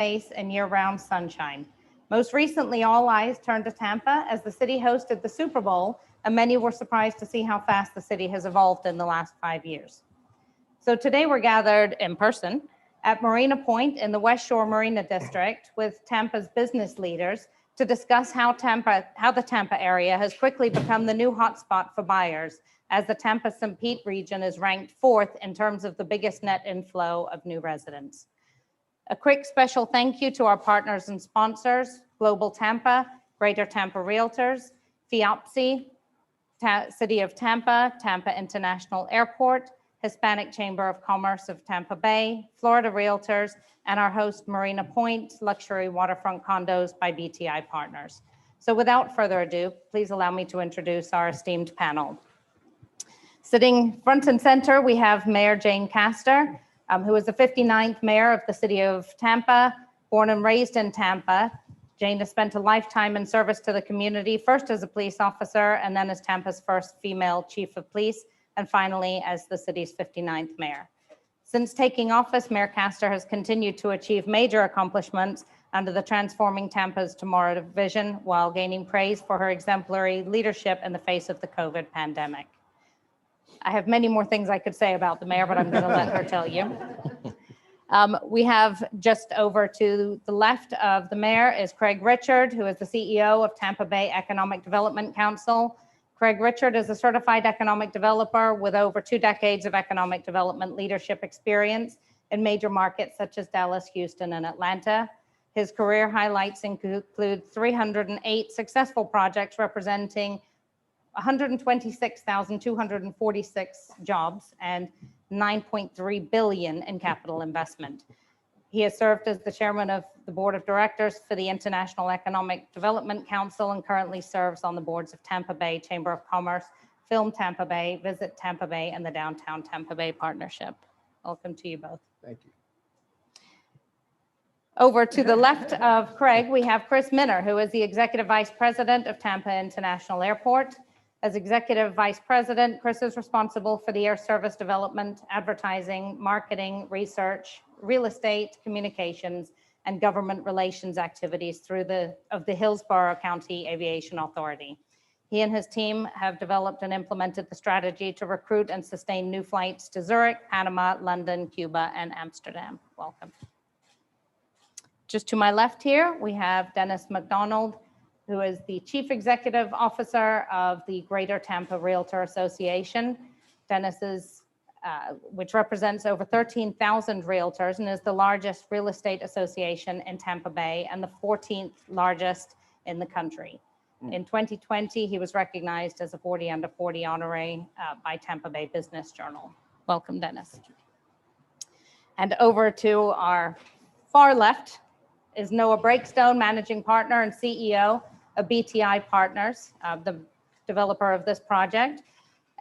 space and year-round sunshine. Most recently, all eyes turned to Tampa as the city hosted the Super Bowl, and many were surprised to see how fast the city has evolved in the last 5 years. So today we're gathered in person at Marina Point in the West Shore Marina District with Tampa's business leaders to discuss how the Tampa area has quickly become the new hotspot for buyers, as the Tampa-St. Pete region is ranked 4th in terms of the biggest net inflow of new residents. A quick special thank you to our partners and sponsors, Global Tampa, Greater Tampa Realtors, FIOPSI, City of Tampa, Tampa International Airport, Hispanic Chamber of Commerce of Tampa Bay, Florida Realtors, and our host Marina Point, Luxury Waterfront Condos by BTI Partners. So without further ado, please allow me to introduce our esteemed panel. Sitting front and center, we have Mayor Jane Castor, who is the 59th mayor of the city of Tampa, born and raised in Tampa. Jane has spent a lifetime in service to the community, first as a police officer, and then as Tampa's first female chief of police, and finally as the city's 59th mayor. Since taking office, Mayor Castor has continued to achieve major accomplishments under the Transforming Tampa's Tomorrow vision, while gaining praise for her exemplary leadership in the face of the COVID pandemic. I have many more things I could say about the mayor, but I'm going to let her tell you. We have just over to the left of the mayor is Craig Richard, who is the CEO of Tampa Bay Economic Development Council. Craig Richard is a certified economic developer with over 2 decades of economic development leadership experience in major markets such as Dallas, Houston, and Atlanta. His career highlights include 308 successful projects representing 126,246 jobs and 9.3 billion in capital investment. He has served as the chairman of the board of directors for the International Economic Development Council and currently serves on the boards of Tampa Bay Chamber of Commerce, Film Tampa Bay, Visit Tampa Bay, and the Downtown Tampa Bay Partnership. Welcome to you both. Thank you. Over to the left of Craig, we have Chris Minner, who is the Executive Vice President of Tampa International Airport. As Executive Vice President, Chris is responsible for the air service development, advertising, marketing, research, real estate, communications, and government relations activities of the Hillsborough County Aviation Authority. He and his team have developed and implemented the strategy to recruit and sustain new flights to Zurich, Panama, London, Cuba, and Amsterdam. Welcome. Just to my left here, we have Dennis McDonald, who is the Chief Executive Officer of the Greater Tampa Realtor Association. Dennis is, which represents over 13,000 realtors and is the largest real estate association in Tampa Bay and the 14th largest in the country. In 2020, he was recognized as a 40 under 40 honoree by Tampa Bay Business Journal. Welcome, Dennis. And over to our far left is Noah Breakstone, Managing Partner and CEO of BTI Partners, the developer of this project.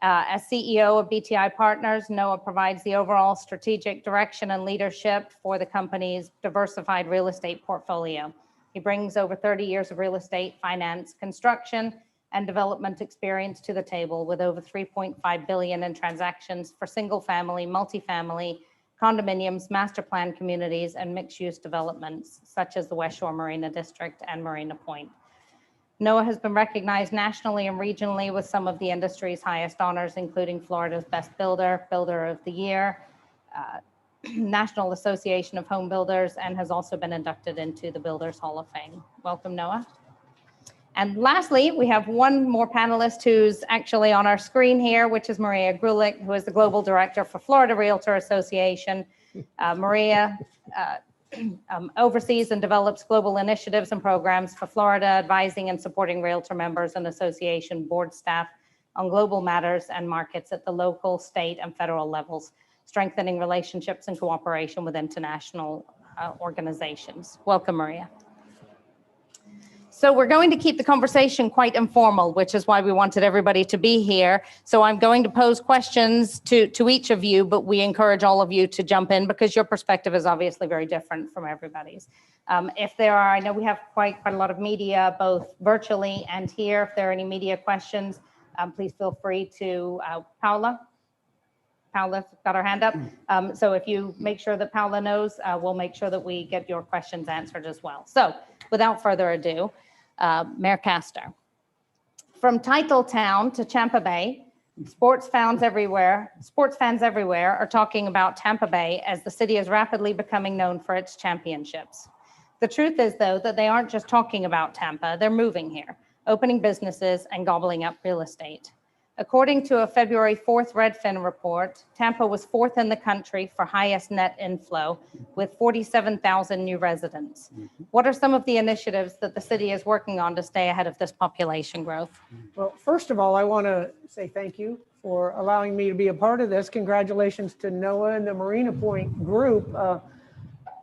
As CEO of BTI Partners, Noah provides the overall strategic direction and leadership for the company's diversified real estate portfolio. He brings over 30 years of real estate, finance, construction, and development experience to the table with over 3.5 billion in transactions for single family, multifamily, condominiums, master plan communities, and mixed-use developments, such as the West Shore Marina District and Marina Point. Noah has been recognized nationally and regionally with some of the industry's highest honors, including Florida's Best Builder, Builder of the Year, National Association of Home Builders, and has also been inducted into the Builders Hall of Fame. Welcome, Noah. And lastly, we have one more panelist who's actually on our screen here, which is Maria Grulich, who is the Global Director for Florida Realtor Association. Maria oversees and develops global initiatives and programs for Florida, advising and supporting realtor members and association board staff on global matters and markets at the local, state, and federal levels, strengthening relationships and cooperation with international organizations. Welcome, Maria. So we're going to keep the conversation quite informal, which is why we wanted everybody to be here. So I'm going to pose questions to each of you, but we encourage all of you to jump in because your perspective is obviously very different from everybody's. If there are, I know we have quite a lot of media, both virtually and here. If there are any media questions, please feel free to, Paula. Paula's got her hand up. So if you make sure that Paula knows, we'll make sure that we get your questions answered as well. So without further ado, Mayor Castor. From Titletown to Tampa Bay, sports fans everywhere are talking about Tampa Bay as the city is rapidly becoming known for its championships. The truth is, though, that they aren't just talking about Tampa, they're moving here, opening businesses and gobbling up real estate. According to a February 4th Redfin report, Tampa was 4th in the country for highest net inflow with 47,000 new residents. What are some of the initiatives that the city is working on to stay ahead of this population growth? Well, first of all, I want to say thank you for allowing me to be a part of this. Congratulations to Noah and the Marina Point group.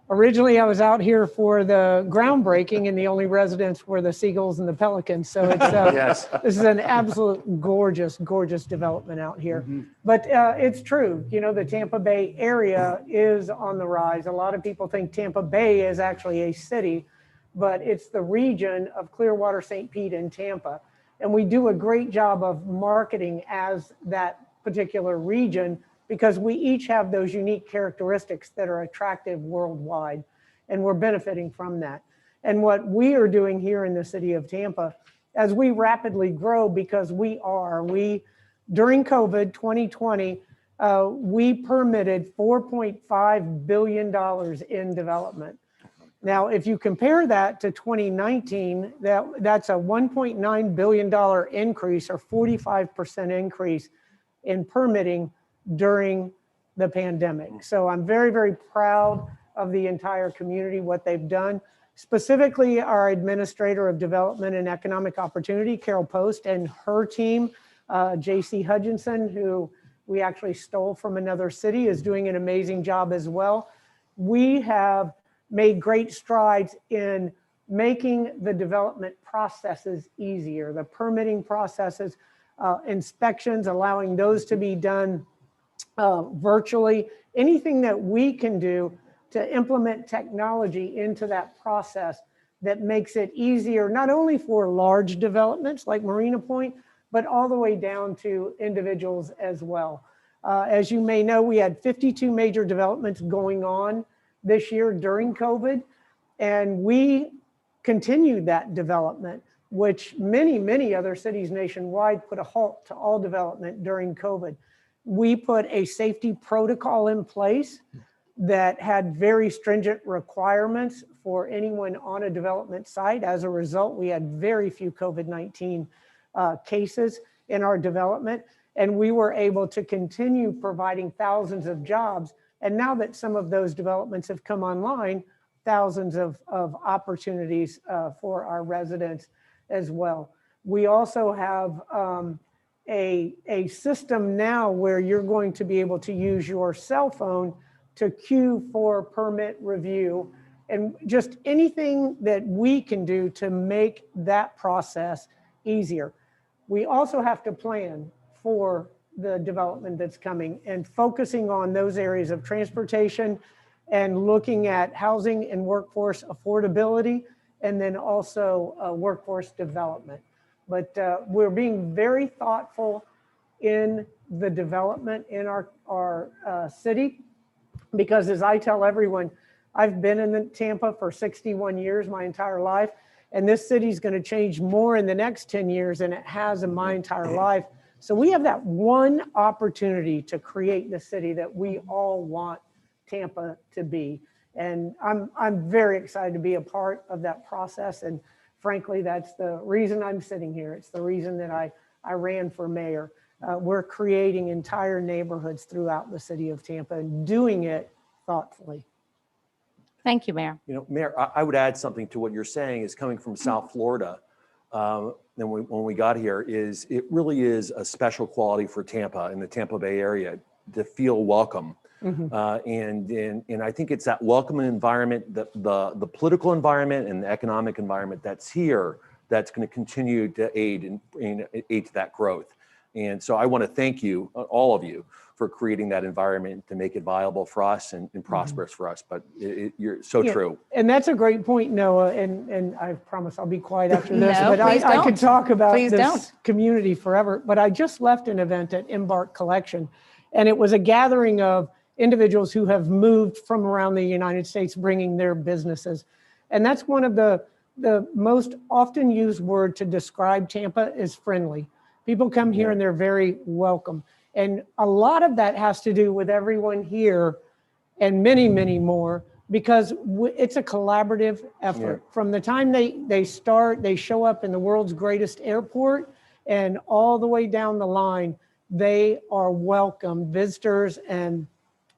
Originally, I was out here for the groundbreaking, and the only residents were the seagulls and the pelicans. So it's Yes. This is an absolute gorgeous, gorgeous development out here. But it's true, you know, the Tampa Bay area is on the rise. A lot of people think Tampa Bay is actually a city, but it's the region of Clearwater, St. Pete, and Tampa. And we do a great job of marketing as that particular region, because we each have those unique characteristics that are attractive worldwide, and we're benefiting from that. And what we are doing here in the city of Tampa, as we rapidly grow, because during COVID 2020, we permitted $4.5 billion in development. Now, if you compare that to 2019, that's a $1.9 billion increase, or 45% increase in permitting during the pandemic. So I'm very, very proud of the entire community, what they've done. Specifically, our Administrator of Development and Economic Opportunity, Carol Post, and her team, J.C. Hutchinson, who we actually stole from another city, is doing an amazing job as well. We have made great strides in making the development processes easier, the permitting processes, inspections, allowing those to be done virtually. Anything that we can do to implement technology into that process that makes it easier, not only for large developments like Marina Point, but all the way down to individuals as well. As you may know, we had 52 major developments going on this year during COVID, and we continued that development, which many other cities nationwide put a halt to all development during COVID. We put a safety protocol in place that had very stringent requirements for anyone on a development site. As a result, we had very few COVID-19 cases in our development, and we were able to continue providing thousands of jobs. And now that some of those developments have come online, thousands of opportunities for our residents as well. We also have a system now where you're going to be able to use your cell phone to queue for permit review, and just anything that we can do to make that process easier. We also have to plan for the development that's coming and focusing on those areas of transportation and looking at housing and workforce affordability, and then also workforce development. But we're being very thoughtful in the development in our city, because as I tell everyone, I've been in Tampa for 61 years, my entire life, and this city's going to change more in the next 10 years than it has in my entire life. So we have that one opportunity to create the city that we all want Tampa to be. And I'm very excited to be a part of that process. And frankly, that's the reason I'm sitting here. It's the reason that I ran for mayor. We're creating entire neighborhoods throughout the city of Tampa and doing it thoughtfully. Thank you, Mayor. You know, Mayor, I would add something to what you're saying is coming from South Florida. Then when we got here, is it really is a special quality for Tampa and the Tampa Bay area to feel welcome. And I think it's that welcoming environment, the political environment and the economic environment that's here that's going to continue to aid to that growth. And so I want to thank you, all of you, for creating that environment to make it viable for us and prosperous for us. But you're so true. And that's a great point, Noah. And I promise I'll be quiet after this. No, but I could talk about this don't. community forever. But I just left an event at Embark Collection. And it was a gathering of individuals who have moved from around the United States bringing their businesses. And that's one of the most often used word to describe Tampa is friendly. People come here and they're very welcome. And a lot of that has to do with everyone here and many, many more, because it's a collaborative effort. From the time they start, they show up in the world's greatest airport, and all the way down the line, they are welcome. Visitors and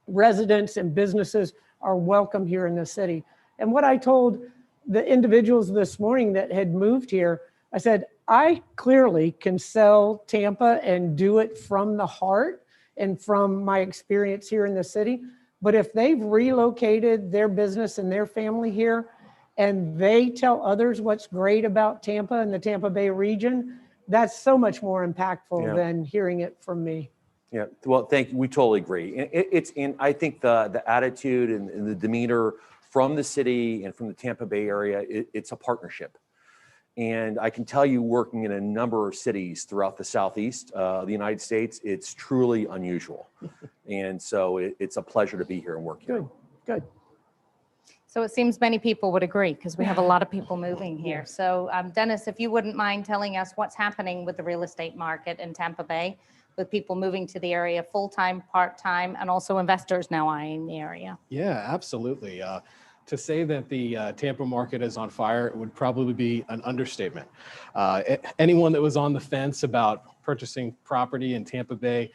residents and businesses are welcome here in the city. And what I told the individuals this morning that had moved here, I said, I clearly can sell Tampa and do it from the heart and from my experience here in the city. But if they've relocated their business and their family here, and they tell others what's great about Tampa and the Tampa Bay region, that's so much more impactful than hearing it from me. Yeah, well, thank you. We totally agree. And I think the attitude and the demeanor from the city and from the Tampa Bay area, it's a partnership. And I can tell you, working in a number of cities throughout the Southeast, the United States, it's truly unusual. And so it's a pleasure to be here and work here. Good. So it seems many people would agree, because we have a lot of people moving here. So Dennis, if you wouldn't mind telling us what's happening with the real estate market in Tampa Bay, with people moving to the area full-time, part-time, and also investors now eyeing the area. Yeah, absolutely. To say that the Tampa market is on fire would probably be an understatement. Anyone that was on the fence about purchasing property in Tampa Bay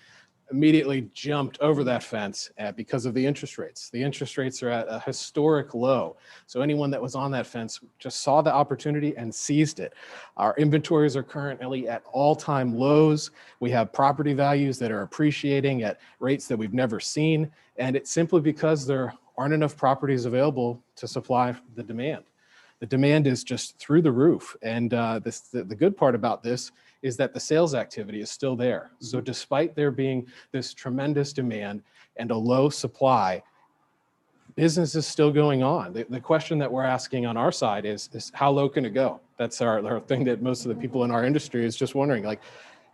immediately jumped over that fence because of the interest rates. The interest rates are at a historic low. So anyone that was on that fence just saw the opportunity and seized it. Our inventories are currently at all-time lows. We have property values that are appreciating at rates that we've never seen. And it's simply because there aren't enough properties available to supply the demand. The demand is just through the roof. And the good part about this is that the sales activity is still there. So despite there being this tremendous demand and a low supply, business is still going on. The question that we're asking on our side is how low can it go? That's our thing that most of the people in our industry is just wondering, like,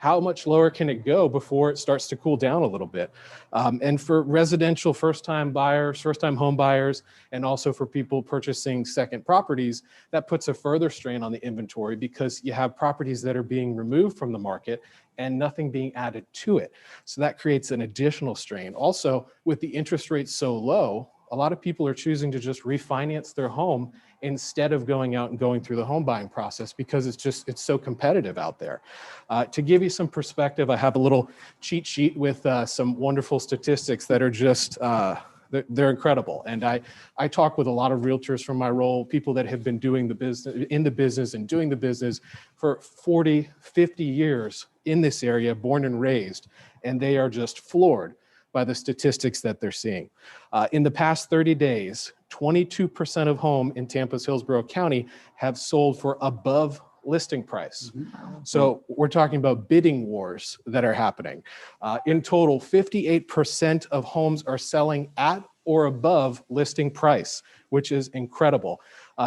how much lower can it go before it starts to cool down a little bit? And for residential first-time buyers, first-time home buyers, and also for people purchasing second properties, that puts a further strain on the inventory because you have properties that are being removed from the market and nothing being added to it. So that creates an additional strain. Also, with the interest rates so low, a lot of people are choosing to just refinance their home instead of going out and going through the home buying process because it's so competitive out there. To give you some perspective, I have a little cheat sheet with some wonderful statistics that are just, they're incredible. And I talk with a lot of realtors from my role, people that have been doing the business, in the business and doing the business for 40, 50 years in this area, born and raised, and they are just floored by the statistics that they're seeing. In the past 30 days, 22% of home in Tampa's Hillsborough County have sold for above listing price. So we're talking about bidding wars that are happening. In total, 58% of homes are selling at or above listing price, which is incredible.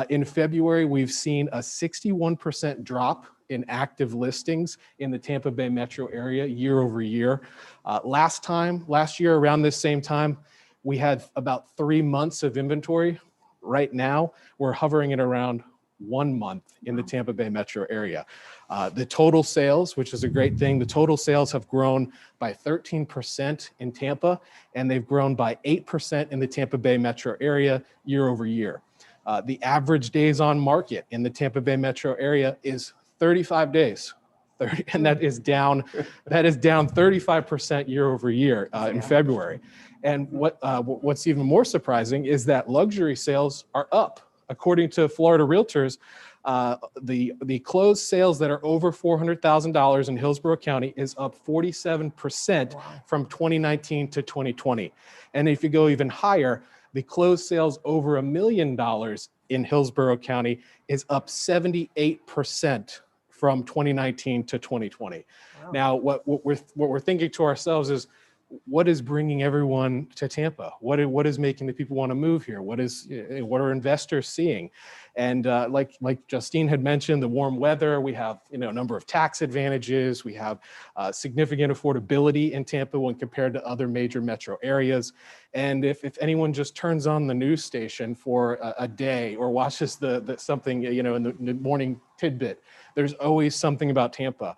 In February, we've seen a 61% drop in active listings in the Tampa Bay metro area year over year. Last year around this same time, we had about 3 months of inventory. Right now, we're hovering at around 1 month in the Tampa Bay metro area. The total sales, which is a great thing, the total sales have grown by 13% in Tampa, and they've grown by 8% in the Tampa Bay metro area year over year. The average days on market in the Tampa Bay metro area is 35 days. And that is down 35% year over year in February. And what's even more surprising is that luxury sales are up. According to Florida Realtors, the closed sales that are over $400,000 in Hillsborough County is up 47% from 2019 to 2020. And if you go even higher, the closed sales over $1 million in Hillsborough County is up 78% from 2019 to 2020. Wow. Now, what we're thinking to ourselves is, what is bringing everyone to Tampa? What is making the people want to move here? What are investors seeing? And like Justine had mentioned, the warm weather, we have a number of tax advantages. We have significant affordability in Tampa when compared to other major metro areas. And if anyone just turns on the news station for a day or watches the something in the morning tidbit, there's always something about Tampa.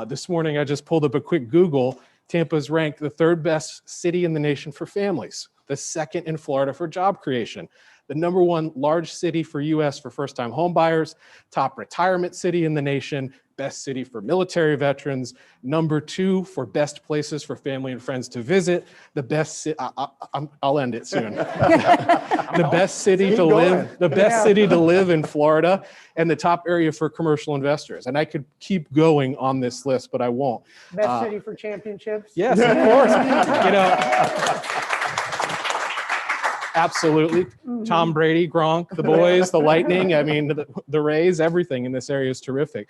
This morning I just pulled up a quick Google. Tampa's ranked the 3rd best city in the nation for families, the 2nd in Florida for job creation, the #1 large city for US for first-time home buyers, top retirement city in the nation, best city for military veterans, #2 for best places for family and friends to visit, the best I'll end it soon. The best city to live, the best city to live in Florida, and the top area for commercial investors. And I could keep going on this list, but I won't. Best city for championships? Yes, of course. Absolutely. Tom Brady, Gronk, the boys, the Lightning, the Rays, everything in this area is terrific.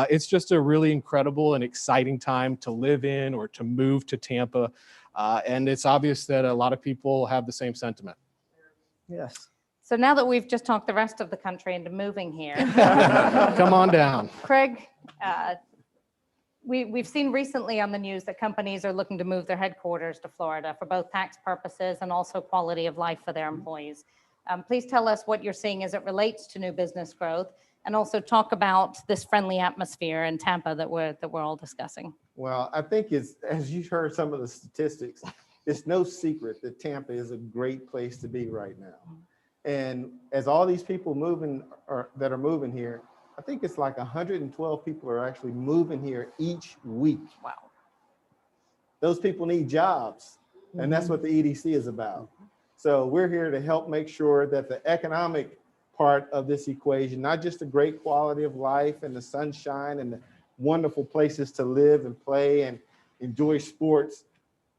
It's just a really incredible and exciting time to live in or to move to Tampa. And it's obvious that a lot of people have the same sentiment. Yes. So now that we've just talked the rest of the country into moving here, Come on down. Craig, we've seen recently on the news that companies are looking to move their headquarters to Florida for both tax purposes and also quality of life for their employees. Please tell us what you're seeing as it relates to new business growth, and also talk about this friendly atmosphere in Tampa that we're all discussing. Well, I think as you heard some of the statistics, it's no secret that Tampa is a great place to be right now. And as all these people that are moving here, I think it's like 112 people are actually moving here each week. Wow. Those people need jobs, and that's what the EDC is about. So we're here to help make sure that the economic part of this equation, not just the great quality of life and the sunshine and the wonderful places to live and play and enjoy sports,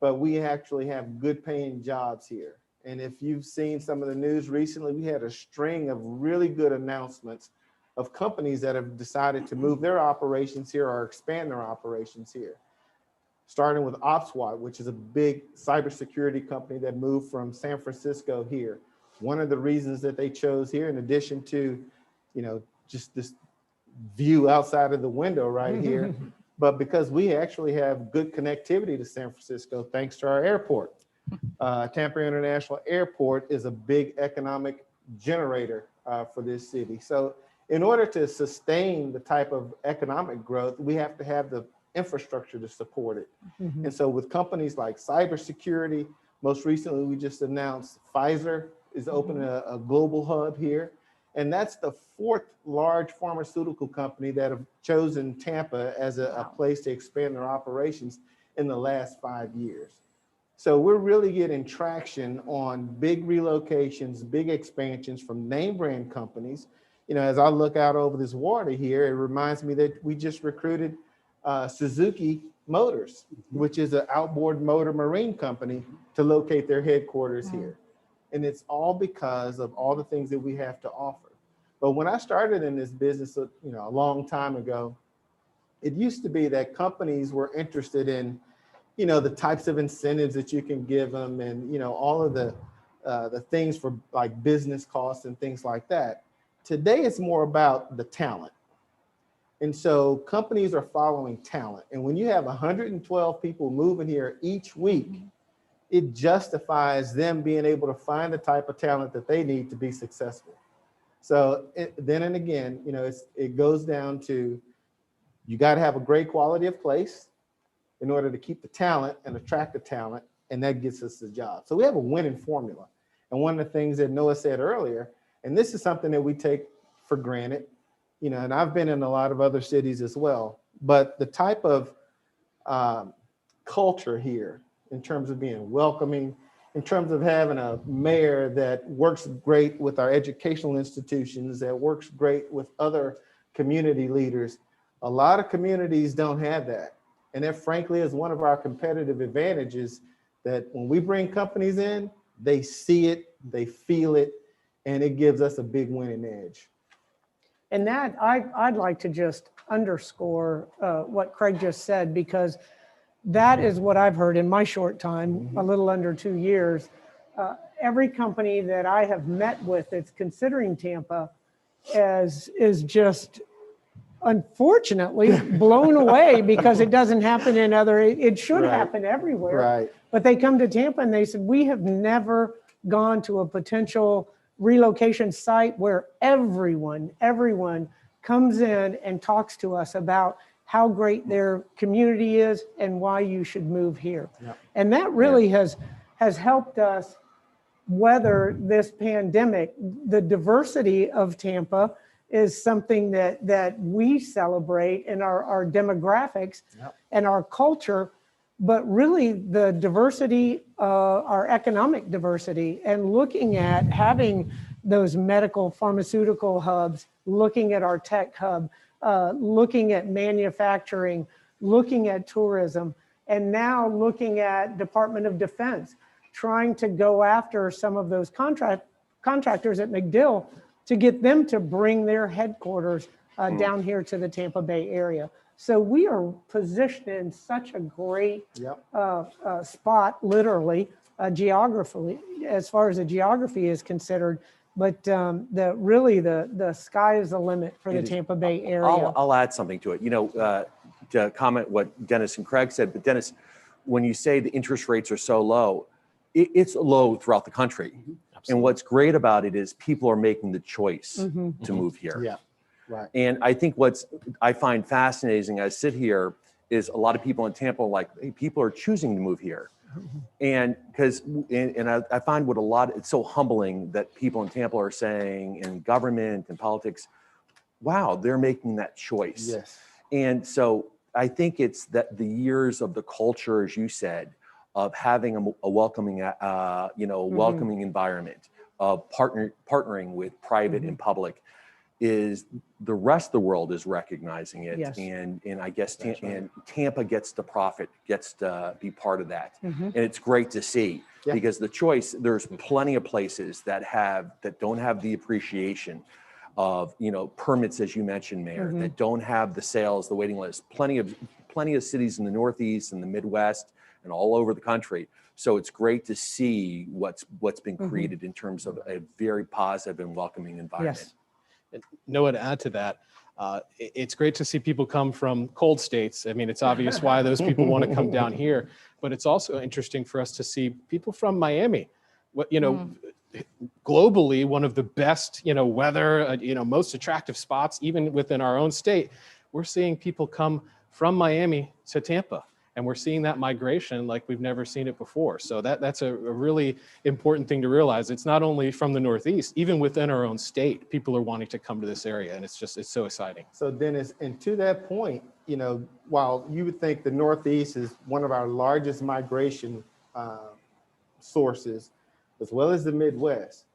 but we actually have good paying jobs here. And if you've seen some of the news recently, we had a string of really good announcements of companies that have decided to move their operations here or expand their operations here. Starting with OpsWatt, which is a big cybersecurity company that moved from San Francisco here. One of the reasons that they chose here, in addition to, just this view outside of the window right here, but because we actually have good connectivity to San Francisco, thanks to our airport. Tampa International Airport is a big economic generator for this city. So in order to sustain the type of economic growth, we have to have the infrastructure to support it. And so with companies like cybersecurity, most recently we just announced Pfizer is opening a global hub here. And that's the 4th large pharmaceutical company that have chosen Tampa as a place to expand their operations in the last 5 years. So we're really getting traction on big relocations, big expansions from name brand companies. As I look out over this water here, it reminds me that we just recruited Suzuki Motors, which is an outboard motor marine company, to locate their headquarters here. And it's all because of all the things that we have to offer. But when I started in this business, a long time ago, it used to be that companies were interested in, the types of incentives that you can give them, and all of the things for like business costs and things like that. Today, it's more about the talent. And so companies are following talent. And when you have 112 people moving here each week, it justifies them being able to find the type of talent that they need to be successful. So then and again, it goes down to, you got to have a great quality of place in order to keep the talent and attract the talent, and that gets us the job. So we have a winning formula. And one of the things that Noah said earlier, and this is something that we take for granted, and I've been in a lot of other cities as well, but the type of culture here in terms of being welcoming, in terms of having a mayor that works great with our educational institutions, that works great with other community leaders. A lot of communities don't have that. And that frankly is one of our competitive advantages, that when we bring companies in, they see it, they feel it, and it gives us a big winning edge. And that I'd like to just underscore what Craig just said, because that is what I've heard in my short time, a little under 2 years. Every company that I have met with that's considering Tampa is just unfortunately blown away because it doesn't happen in other, it should Right. happen everywhere. Right. But they come to Tampa and they said, we have never gone to a potential relocation site where everyone comes in and talks to us about how great their community is and why you should move here. Yep. And that really has helped us weather this pandemic. The diversity of Tampa is something that we celebrate in our demographics Yep. and our culture, but really the diversity, our economic diversity, and looking at having those medical pharmaceutical hubs, looking at our tech hub, looking at manufacturing, looking at tourism, and now looking at Department of Defense, trying to go after some of those contractors at MacDill to get them to bring their headquarters down here to the Tampa Bay area. So we are positioned in such a great Yep. spot, literally, geographically, as far as the geography is considered. But the sky is the limit for the It is. Tampa Bay area. I'll add something to it. To comment what Dennis and Craig said, but Dennis, when you say the interest rates are so low, it's low throughout the country. And what's great about it is people are making the choice to move here. Yeah. Right. And I think I find fascinating as I sit here is a lot of people in Tampa are like, hey, people are choosing to move here. And I find it's so humbling that people in Tampa are saying in government and politics, wow, they're making that choice. Yes. And so I think it's that the years of the culture, as you said, of having a welcoming, welcoming environment, of partnering with private and public, is the rest of the world is recognizing it. Yes. And I guess and Tampa gets to profit, gets to be part of that. Mhm. And it's great to see Yeah. because there's plenty of places that don't have the appreciation of, permits, as you mentioned, Mayor, that don't have the sales, the waiting list, plenty of cities in the Northeast and the Midwest and all over the country. So it's great to see what's been created in terms of a very positive and welcoming environment. Yes. Noah, to add to that, it's great to see people come from cold states. I mean, it's obvious why those people want to come down here, but it's also interesting for us to see people from Miami. Globally, one of the best, weather, most attractive spots, even within our own state. We're seeing people come from Miami to Tampa. And we're seeing that migration like we've never seen it before. So that's a really important thing to realize. It's not only from the Northeast, even within our own state, people are wanting to come to this area. And it's so exciting. So Dennis, and to that point, while you would think the Northeast is one of our largest migration sources, as well as the Midwest,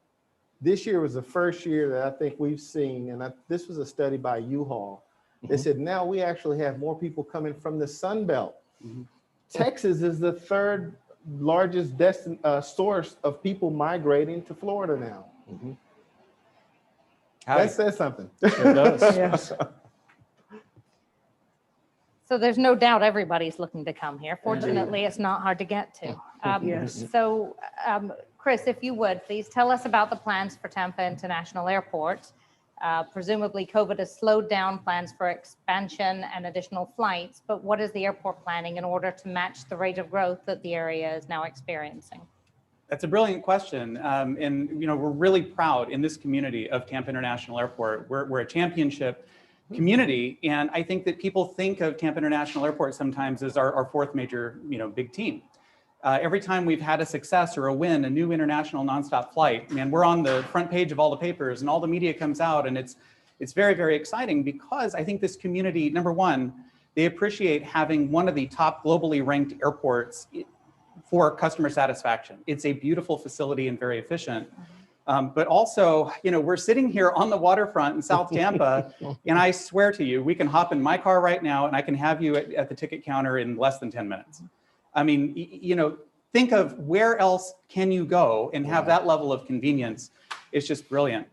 this year was the first year that I think we've seen, and this was a study by U-Haul. They said now we actually have more people coming from the Sun Belt. Texas is the third largest source of people migrating to Florida now. That says something. It does. Yes. So there's no doubt everybody's looking to come here. Fortunately, it's not hard to get to. Yes. So Chris, if you would, please tell us about the plans for Tampa International Airport. Presumably COVID has slowed down plans for expansion and additional flights, but what is the airport planning in order to match the rate of growth that the area is now experiencing? That's a brilliant question. And we're really proud in this community of Tampa International Airport. We're a championship community. And I think that people think of Tampa International Airport sometimes as our fourth major, big team. Every time we've had a success or a win, a new international nonstop flight, man, we're on the front page of all the papers and all the media comes out, and it's very, very exciting because I think this community, number one, they appreciate having one of the top globally ranked airports for customer satisfaction. It's a beautiful facility and very efficient. But also, we're sitting here on the waterfront in South Tampa, and I swear to you, we can hop in my car right now and I can have you at the ticket counter in less than 10 minutes. I mean, think of where else can you go and have that level of convenience. It's just brilliant.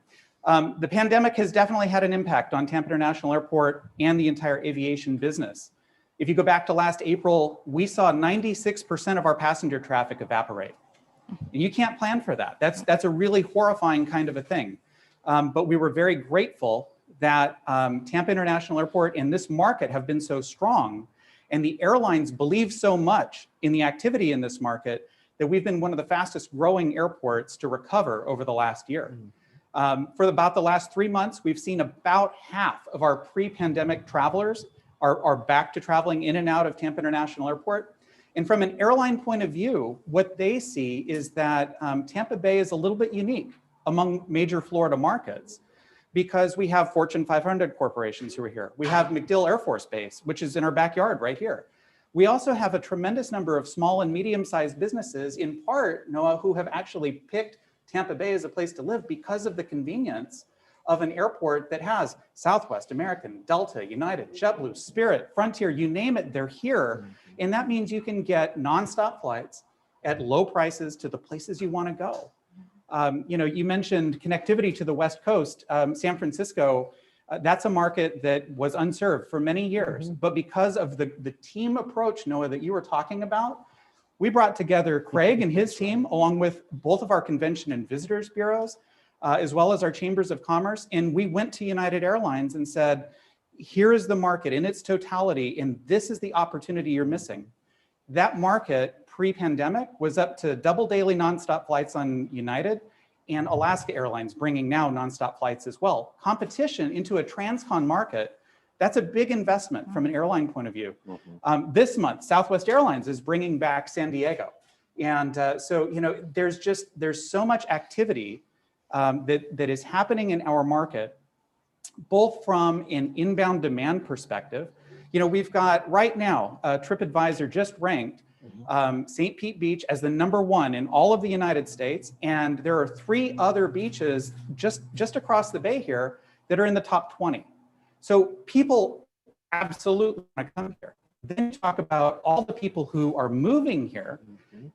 The pandemic has definitely had an impact on Tampa International Airport and the entire aviation business. If you go back to last April, we saw 96% of our passenger traffic evaporate. And you can't plan for that. That's a really horrifying kind of a thing. But we were very grateful that Tampa International Airport and this market have been so strong, and the airlines believe so much in the activity in this market that we've been one of the fastest growing airports to recover over the last year. For about the last 3 months, we've seen about half of our pre-pandemic travelers are back to traveling in and out of Tampa International Airport. And from an airline point of view, what they see is that Tampa Bay is a little bit unique among major Florida markets, because we have Fortune 500 corporations who are here. We have MacDill Air Force Base, which is in our backyard right here. We also have a tremendous number of small and medium-sized businesses, in part, Noah, who have actually picked Tampa Bay as a place to live because of the convenience of an airport that has Southwest, American, Delta, United, JetBlue, Spirit, Frontier, you name it, they're here. And that means you can get nonstop flights at low prices to the places you want to go. You mentioned connectivity to the West Coast. San Francisco, that's a market that was unserved for many years, but because of the team approach, Noah, that you were talking about, we brought together Craig and his team, along with both of our convention and visitors bureaus, as well as our chambers of commerce. And we went to United Airlines and said, here is the market in its totality, and this is the opportunity you're missing. That market pre-pandemic was up to double daily nonstop flights on United, and Alaska Airlines bringing now nonstop flights as well. Competition into a transcon market, that's a big investment from an airline point of view. This month, Southwest Airlines is bringing back San Diego. And so, there's so much activity that is happening in our market, both from an inbound demand perspective. We've got right now, TripAdvisor just ranked St. Pete Beach as the #1 in all of the United States. And there are 3 other beaches just across the bay here that are in the top 20. So people absolutely want to come here. Then talk about all the people who are moving here.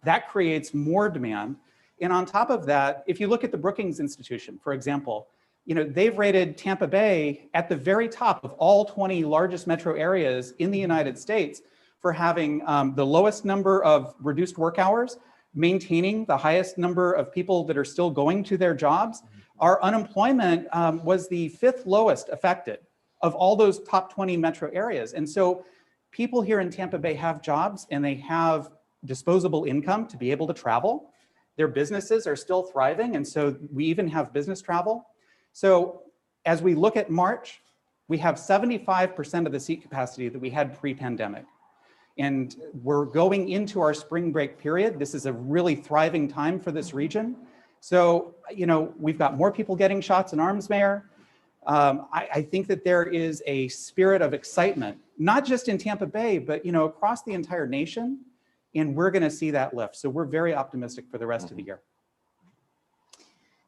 That creates more demand. And on top of that, if you look at the Brookings Institution, for example, they've rated Tampa Bay at the very top of all 20 largest metro areas in the United States for having the lowest number of reduced work hours, maintaining the highest number of people that are still going to their jobs. Our unemployment was the 5th lowest affected of all those top 20 metro areas. And so people here in Tampa Bay have jobs and they have disposable income to be able to travel. Their businesses are still thriving, and so we even have business travel. So as we look at March, we have 75% of the seat capacity that we had pre-pandemic. And we're going into our spring break period. This is a really thriving time for this region. So, we've got more people getting shots in arms, Mayor. I think that there is a spirit of excitement, not just in Tampa Bay, but, across the entire nation. And we're going to see that lift. So we're very optimistic for the rest of the year.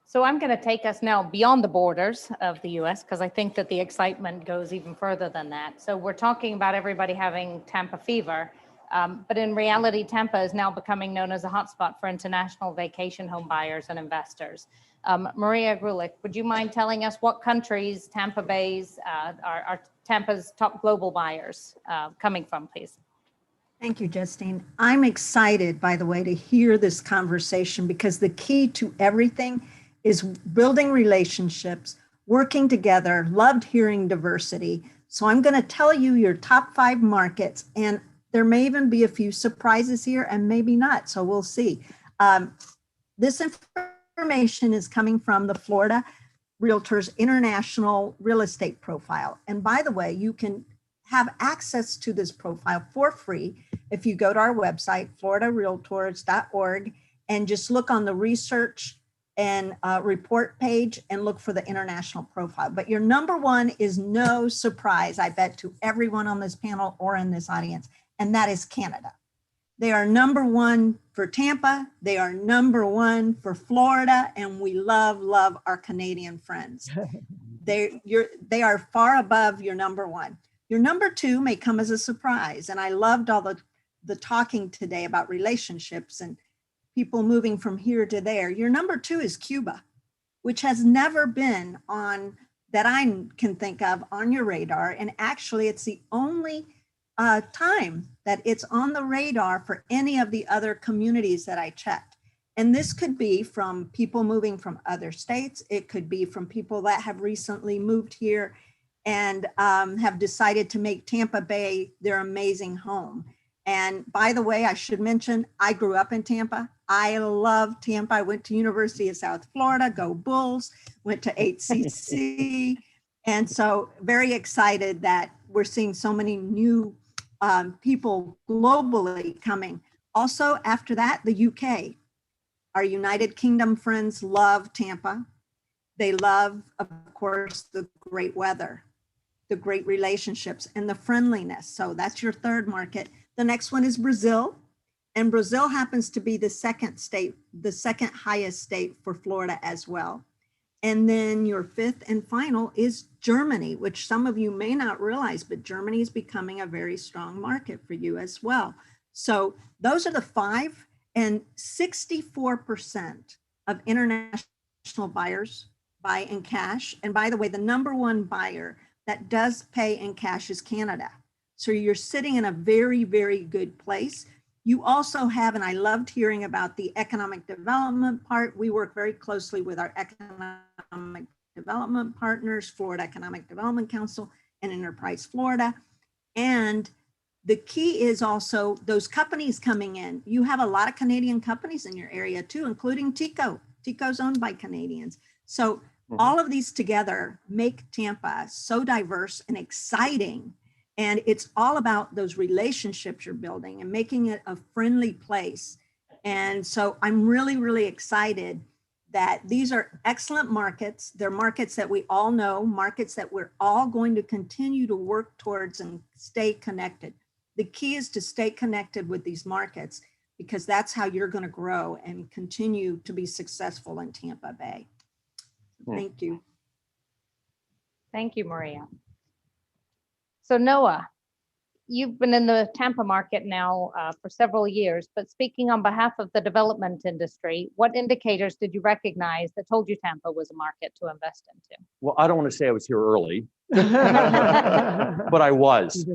So I'm going to take us now beyond the borders of the US, because I think that the excitement goes even further than that. So we're talking about everybody having Tampa fever, but in reality, Tampa is now becoming known as a hotspot for international vacation home buyers and investors. Maria Grulich, would you mind telling us what countries Tampa Bay's are Tampa's top global buyers coming from, please? Thank you, Justine. I'm excited, by the way, to hear this conversation, because the key to everything is building relationships, working together, loved hearing diversity. So I'm going to tell you your top 5 markets, and there may even be a few surprises here and maybe not. So we'll see. This information is coming from the Florida Realtors International Real Estate Profile. And by the way, you can have access to this profile for free if you go to our website, floridarealtors.org, and just look on the research and report page and look for the international profile. But your #1 is no surprise, I bet, to everyone on this panel or in this audience, and that is Canada. They are #1 for Tampa, they are #1 for Florida, and we love our Canadian friends. They are far above your #1. Your #2 may come as a surprise, and I loved all the talking today about relationships and people moving from here to there. Your #2 is Cuba, which has never been on, that I can think of, on your radar. And actually, it's the only time that it's on the radar for any of the other communities that I checked. And this could be from people moving from other states. It could be from people that have recently moved here and have decided to make Tampa Bay their amazing home. And by the way, I should mention, I grew up in Tampa. I love Tampa. I went to University of South Florida, go Bulls, went to HCC. And so very excited that we're seeing so many new people globally coming. Also, after that, the UK. Our United Kingdom friends love Tampa. They love, of course, the great weather, the great relationships, and the friendliness. So that's your third market. The next one is Brazil. And Brazil happens to be the second state, the second highest state for Florida as well. And then your fifth and final is Germany, which some of you may not realize, but Germany is becoming a very strong market for you as well. So those are the five, and 64% of international buyers buy in cash. And by the way, the number one buyer that does pay in cash is Canada. So you're sitting in a very, very good place. You also have, and I loved hearing about the economic development part. We work very closely with our economic development partners, Florida Economic Development Council and Enterprise Florida. And the key is also those companies coming in. You have a lot of Canadian companies in your area too, including Tico. Tico's owned by Canadians. So all of these together make Tampa so diverse and exciting. And it's all about those relationships you're building and making it a friendly place. And so I'm really, really excited that these are excellent markets. They're markets that we all know, markets that we're all going to continue to work towards and stay connected. The key is to stay connected with these markets, because that's how you're going to grow and continue to be successful in Tampa Bay. Thank you. Thank you, Maria. So Noah, you've been in the Tampa market now for several years, but speaking on behalf of the development industry, what indicators did you recognize that told you Tampa was a market to invest into? Well, I don't want to say I was here early, but I was.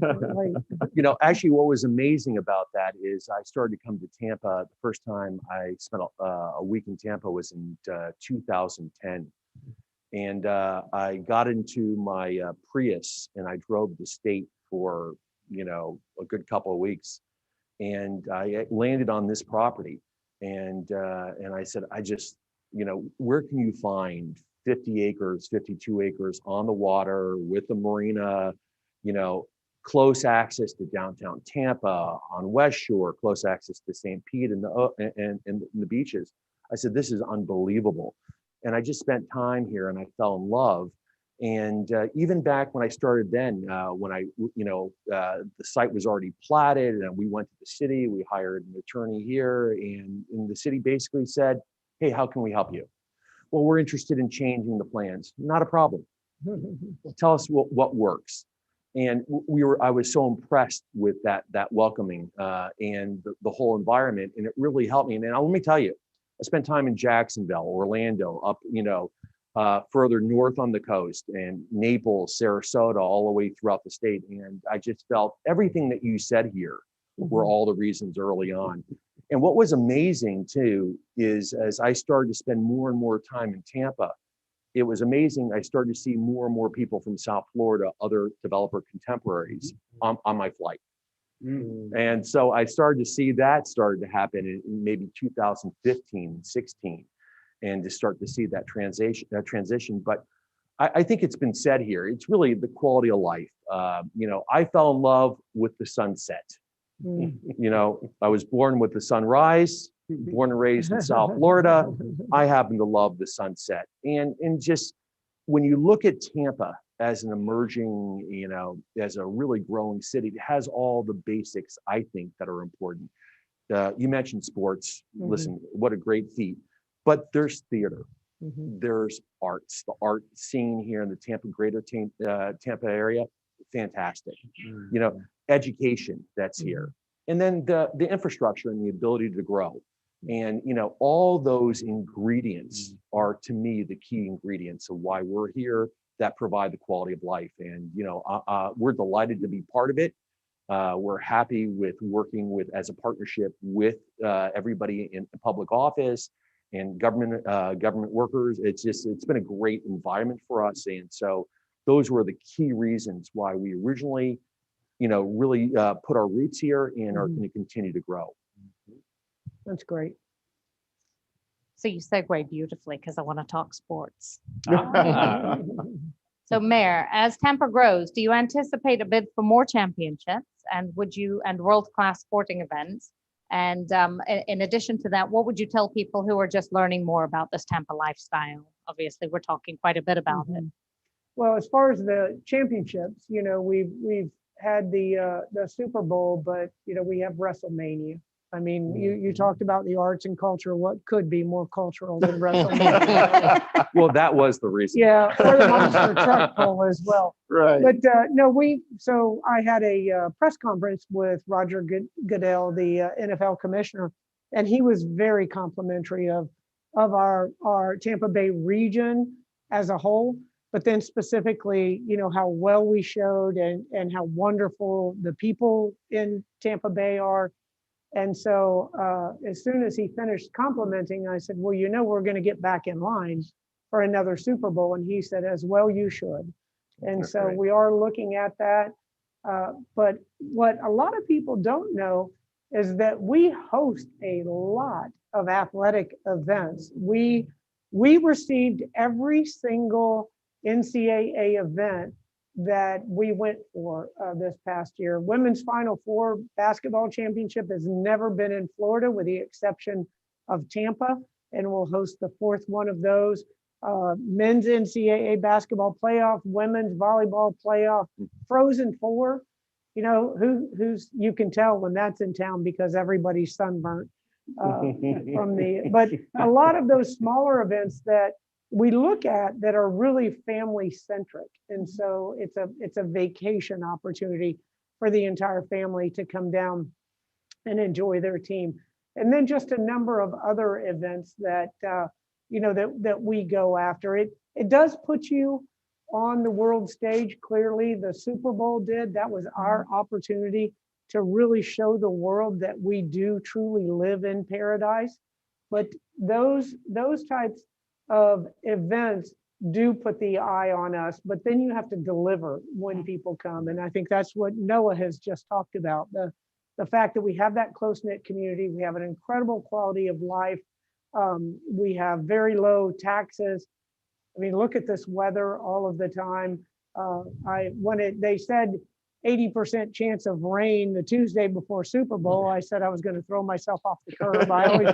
You know, actually, what was amazing about that is I started to come to Tampa. The first time I spent a week in Tampa was in 2010. And I got into my Prius and I drove the state for, you know, a good couple of weeks. And I landed on this property. And I said, I just, you know, where can you find 50 acres, 52 acres on the water with a marina, you know, close access to downtown Tampa, on West Shore, close access to St. Pete and the beaches. I said, this is unbelievable. And I just spent time here and I fell in love. And even back when I started then, when I, you know, the site was already platted and we went to the city, we hired an attorney here, and the city basically said, hey, how can we help you? Well, we're interested in changing the plans. Not a problem. Tell us what works. And I was so impressed with that welcoming and the whole environment, and it really helped me. And let me tell you, I spent time in Jacksonville, Orlando, up, you know, further north on the coast, and Naples, Sarasota, all the way throughout the state. And I just felt everything that you said here were all the reasons early on. And what was amazing too is as I started to spend more and more time in Tampa, it was amazing. I started to see more and more people from South Florida, other developer contemporaries on my flight. And so I started to see that started to happen in maybe 2015, 16, and to start to see that transition. But I think it's been said here, it's really the quality of life. You know, I fell in love with the sunset. You know, I was born with the sunrise, born and raised in South Florida. I happen to love the sunset. And just when you look at Tampa as an emerging, you know, as a really growing city, it has all the basics, I think, that are important. You mentioned sports. Listen, what a great feat. But there's theater. There's arts. The art scene here in the greater Tampa area, fantastic. You know, education that's here. And then the infrastructure and the ability to grow. And, you know, all those ingredients are, to me, the key ingredients of why we're here, that provide the quality of life. And, you know, we're delighted to be part of it. We're happy with working with as a partnership with everybody in public office and government workers. It's been a great environment for us, and so those were the key reasons why we originally, really put our roots here and are going to continue to grow. That's great. So you segue beautifully because I want to talk sports. Ah. So Mayor, as Tampa grows, do you anticipate a bid for more championships and world-class sporting events? And in addition to that, what would you tell people who are just learning more about this Tampa lifestyle? Obviously, we're talking quite a bit about it. Well, as far as the championships, we've had the Super Bowl, but we have WrestleMania. I mean, you talked about the arts and culture. What could be more cultural than WrestleMania? Well, that was the reason. Yeah, or the monster truck pull as well. Right. But no, so I had a press conference with Roger Goodell, the NFL commissioner, and he was very complimentary of our Tampa Bay region as a whole, but then specifically, how well we showed and how wonderful the people in Tampa Bay are. And so as soon as he finished complimenting, I said, well, we're going to get back in line for another Super Bowl. And he said, as well, you should. And That's so great. we are looking at that. But what a lot of people don't know is that we host a lot of athletic events. We received every single NCAA event that we went for this past year. Women's Final Four basketball championship has never been in Florida with the exception of Tampa, and we'll host the fourth one of those. Men's NCAA basketball playoff, women's volleyball playoff, Frozen Four. Who's you can tell when that's in town because everybody's sunburnt but a lot of those smaller events that we look at that are really family centric. And so it's a vacation opportunity for the entire family to come down and enjoy their team. And then just a number of other events that, that we go after. It does put you on the world stage. Clearly the Super Bowl did. That was our opportunity to really show the world that we do truly live in paradise. But those types of events do put the eye on us, but then you have to deliver when people come. And I think that's what Noah has just talked about. The fact that we have that close-knit community, we have an incredible quality of life. We have very low taxes. I mean, look at this weather all of the time. They said 80% chance of rain the Tuesday before Super Bowl, I said I was going to throw myself off the curb. I always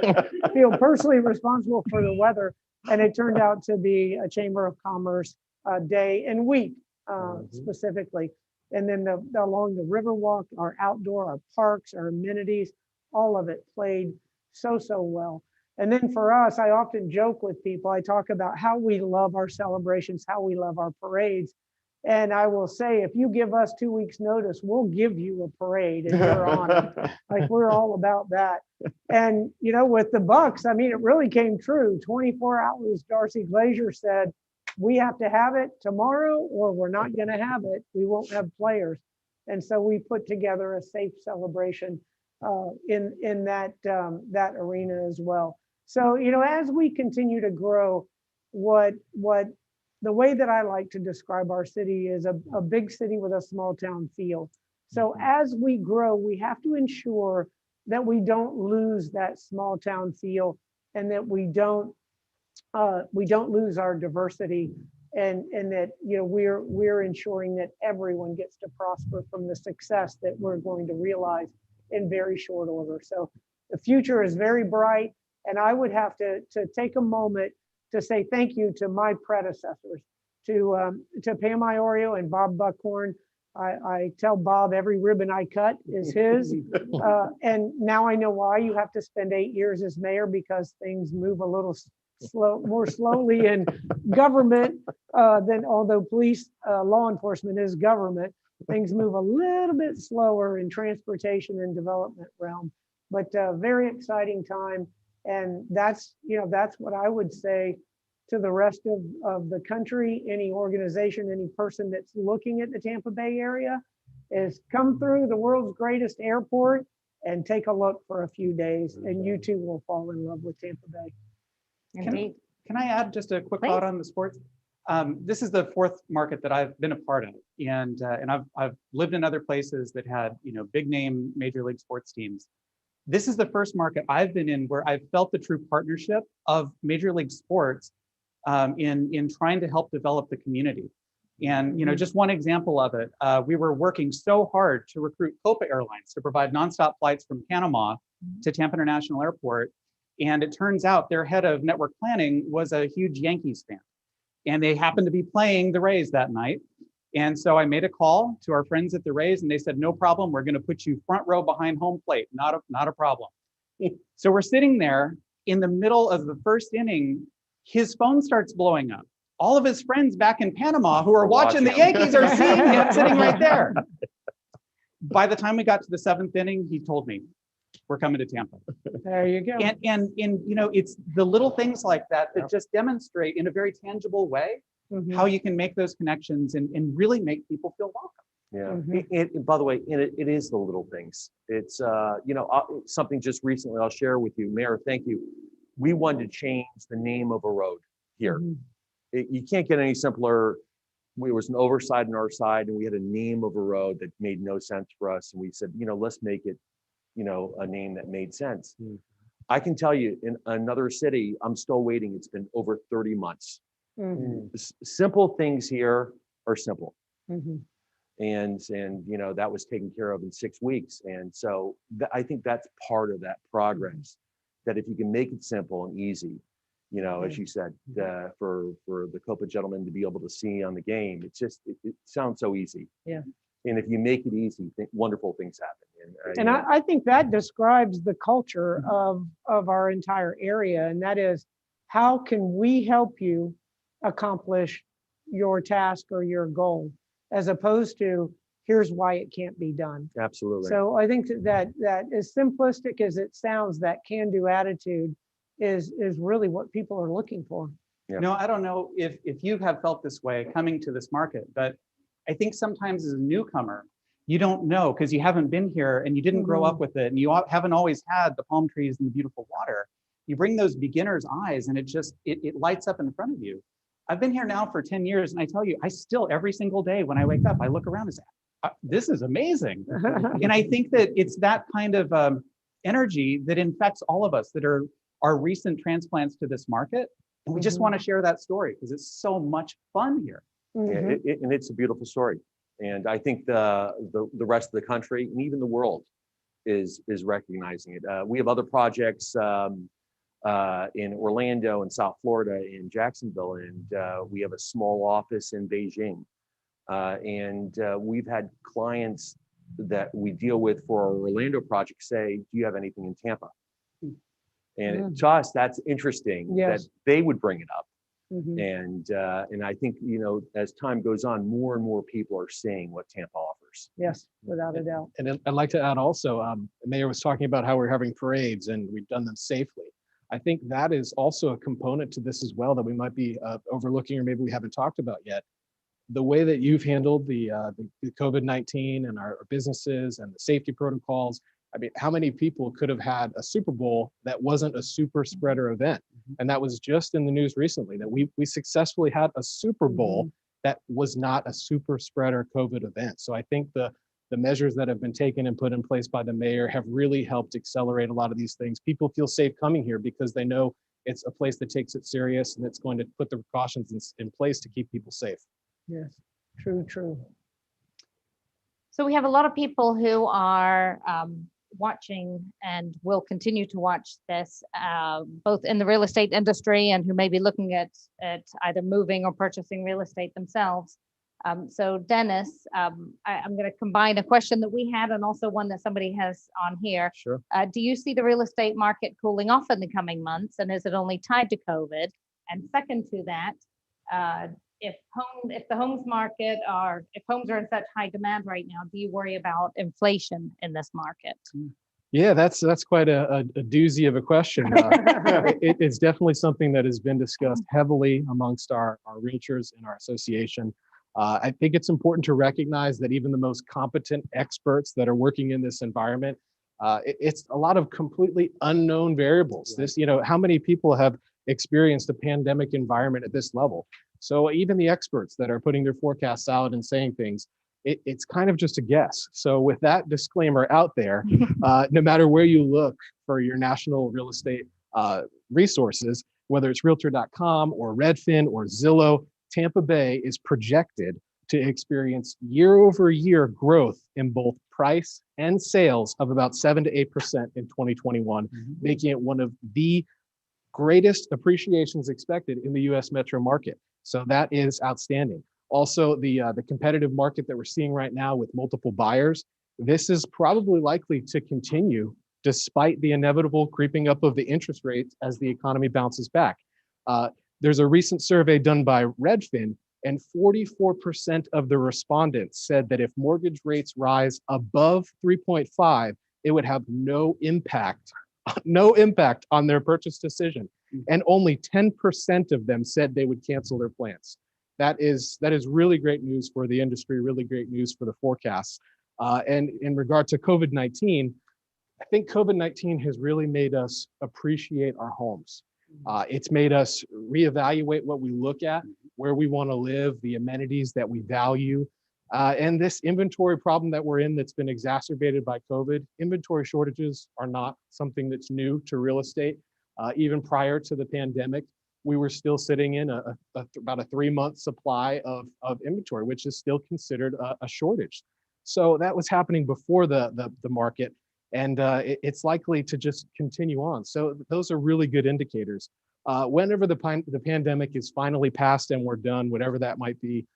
feel personally responsible for the weather. And it turned out to be a Chamber of Commerce day and week specifically. And then along the Riverwalk, our outdoor, our parks, our amenities, all of it played so well. And then for us, I often joke with people, I talk about how we love our celebrations, how we love our parades. And I will say, if you give us 2 weeks notice, we'll give you a parade and you're on it. Like we're all about that. And, with the Bucks, I mean, it really came true. 24 hours, Darcy Glazier said, we have to have it tomorrow or we're not going to have it. We won't have players. And so we put together a safe celebration in that arena as well. So, as we continue to grow, the way that I like to describe our city is a big city with a small town feel. So as we grow, we have to ensure that we don't lose that small town feel and that we don't lose our diversity and that we're ensuring that everyone gets to prosper from the success that we're going to realize in very short order. So the future is very bright, and I would have to take a moment to say thank you to my predecessors, to Pam Iorio and Bob Buckhorn. I tell Bob every ribbon I cut is his. And now I know why you have to spend 8 years as mayor, because things move a little more slowly in government than, although police, law enforcement is government, things move a little bit slower in transportation and development realm, but very exciting time. And that's what I would say to the rest of the country, any organization, any person that's looking at the Tampa Bay area, is come through the world's greatest airport and take a look for a few days, and you too will fall in love with Tampa Bay. Indeed. Can I add just a quick Please. thought on the sports? This is the fourth market that I've been a part of, and I've lived in other places that had big name major league sports teams. This is the first market I've been in where I've felt the true partnership of major league sports in trying to help develop the community. And just one example of it, we were working so hard to recruit Copa Airlines to provide nonstop flights from Panama to Tampa International Airport. And it turns out their head of network planning was a huge Yankees fan. And they happened to be playing the Rays that night. And so I made a call to our friends at the Rays, and they said, no problem, we're going to put you front row behind home plate. Not a problem. So we're sitting there in the middle of the first inning, his phone starts blowing up. All of his friends back in Panama who are watching the Yankees are seeing him sitting right there. By the time we got to the seventh inning, he told me, we're coming to Tampa. There you go. And it's the little things like that that just demonstrate in a very tangible way how you can make those connections and really make people feel welcome. Yeah. And by the way, it is the little things. It's something just recently I'll share with you, Mayor. Thank you. We wanted to change the name of a road here. You can't get any simpler. There was an oversight on our side, and we had a name of a road that made no sense for us. And we said, let's make it, a name that made sense. I can tell you, in another city, I'm still waiting. It's been over 30 months. Simple things here are simple. And that was taken care of in 6 weeks. And so I think that's part of that progress, that if you can make it simple and easy, as you said, for the Copa gentlemen to be able to see on the game, it sounds so easy. Yeah. And if you make it easy, wonderful things happen. And I think that describes the culture of our entire area. And that is, how can we help you accomplish your task or your goal, as opposed to here's why it can't be done. Absolutely. So I think that as simplistic as it sounds, that can-do attitude is really what people are looking for. Yeah. I don't know if you have felt this way coming to this market, but I think sometimes as a newcomer, you don't know because you haven't been here and you didn't grow up with it, and you haven't always had the palm trees and the beautiful water. You bring those beginner's eyes and it lights up in front of you. I've been here now for 10 years, and I tell you, I still, every single day when I wake up, I look around and say, this is amazing. And I think that it's that kind of energy that infects all of us that are recent transplants to this market. And we just want to share that story because it's so much fun here. And it's a beautiful story. And I think the rest of the country and even the world is recognizing it. We have other projects in Orlando and South Florida, in Jacksonville, and we have a small office in Beijing. And we've had clients that we deal with for our Orlando project say, do you have anything in Tampa? And to us, that's interesting that they would bring it up. And I think, as time goes on, more and more people are seeing what Tampa offers. Yes, without a doubt. And I'd like to add also, the mayor was talking about how we're having parades and we've done them safely. I think that is also a component to this as well that we might be overlooking, or maybe we haven't talked about yet. The way that you've handled the COVID-19 and our businesses and the safety protocols. I mean, how many people could have had a Super Bowl that wasn't a super spreader event? And that was just in the news recently, that we successfully had a Super Bowl that was not a super spreader COVID event. So I think the measures that have been taken and put in place by the mayor have really helped accelerate a lot of these things. People feel safe coming here because they know it's a place that takes it serious and it's going to put the precautions in place to keep people safe. Yes, true. So we have a lot of people who are watching and will continue to watch this, both in the real estate industry and who may be looking at either moving or purchasing real estate themselves. So Dennis, I'm going to combine a question that we had and also one that somebody has on here. Sure. Do you see the real estate market cooling off in the coming months, and is it only tied to COVID? And second to that, if the homes market if homes are in such high demand right now, do you worry about inflation in this market? Yeah, that's quite a doozy of a question. It's definitely something that has been discussed heavily amongst our realtors in our association. I think it's important to recognize that even the most competent experts that are working in this environment, it's a lot of completely unknown variables. This, how many people have experienced a pandemic environment at this level? So even the experts that are putting their forecasts out and saying things, it's kind of just a guess. So with that disclaimer out there, no matter where you look for your national real estate resources, whether it's realtor.com or Redfin or Zillow, Tampa Bay is projected to experience year-over-year growth in both price and sales of about 7 to 8% in 2021, making it one of the greatest appreciations expected in the US metro market. So that is outstanding. Also, the competitive market that we're seeing right now with multiple buyers, this is probably likely to continue despite the inevitable creeping up of the interest rates as the economy bounces back. There's a recent survey done by Redfin, and 44% of the respondents said that if mortgage rates rise above 3.5, it would have no impact on their purchase decision. And only 10% of them said they would cancel their plans. That is really great news for the industry, really great news for the forecasts. And in regard to COVID-19, I think COVID-19 has really made us appreciate our homes. It's made us reevaluate what we look at, where we want to live, the amenities that we value. And this inventory problem that we're in that's been exacerbated by COVID, inventory shortages are not something that's new to real estate. Even prior to the pandemic, we were still sitting in about a 3-month supply of inventory, which is still considered a shortage. So that was happening before the market, and it's likely to just continue on. So those are really good indicators. Whenever the pandemic is finally past and we're done, whatever that might be,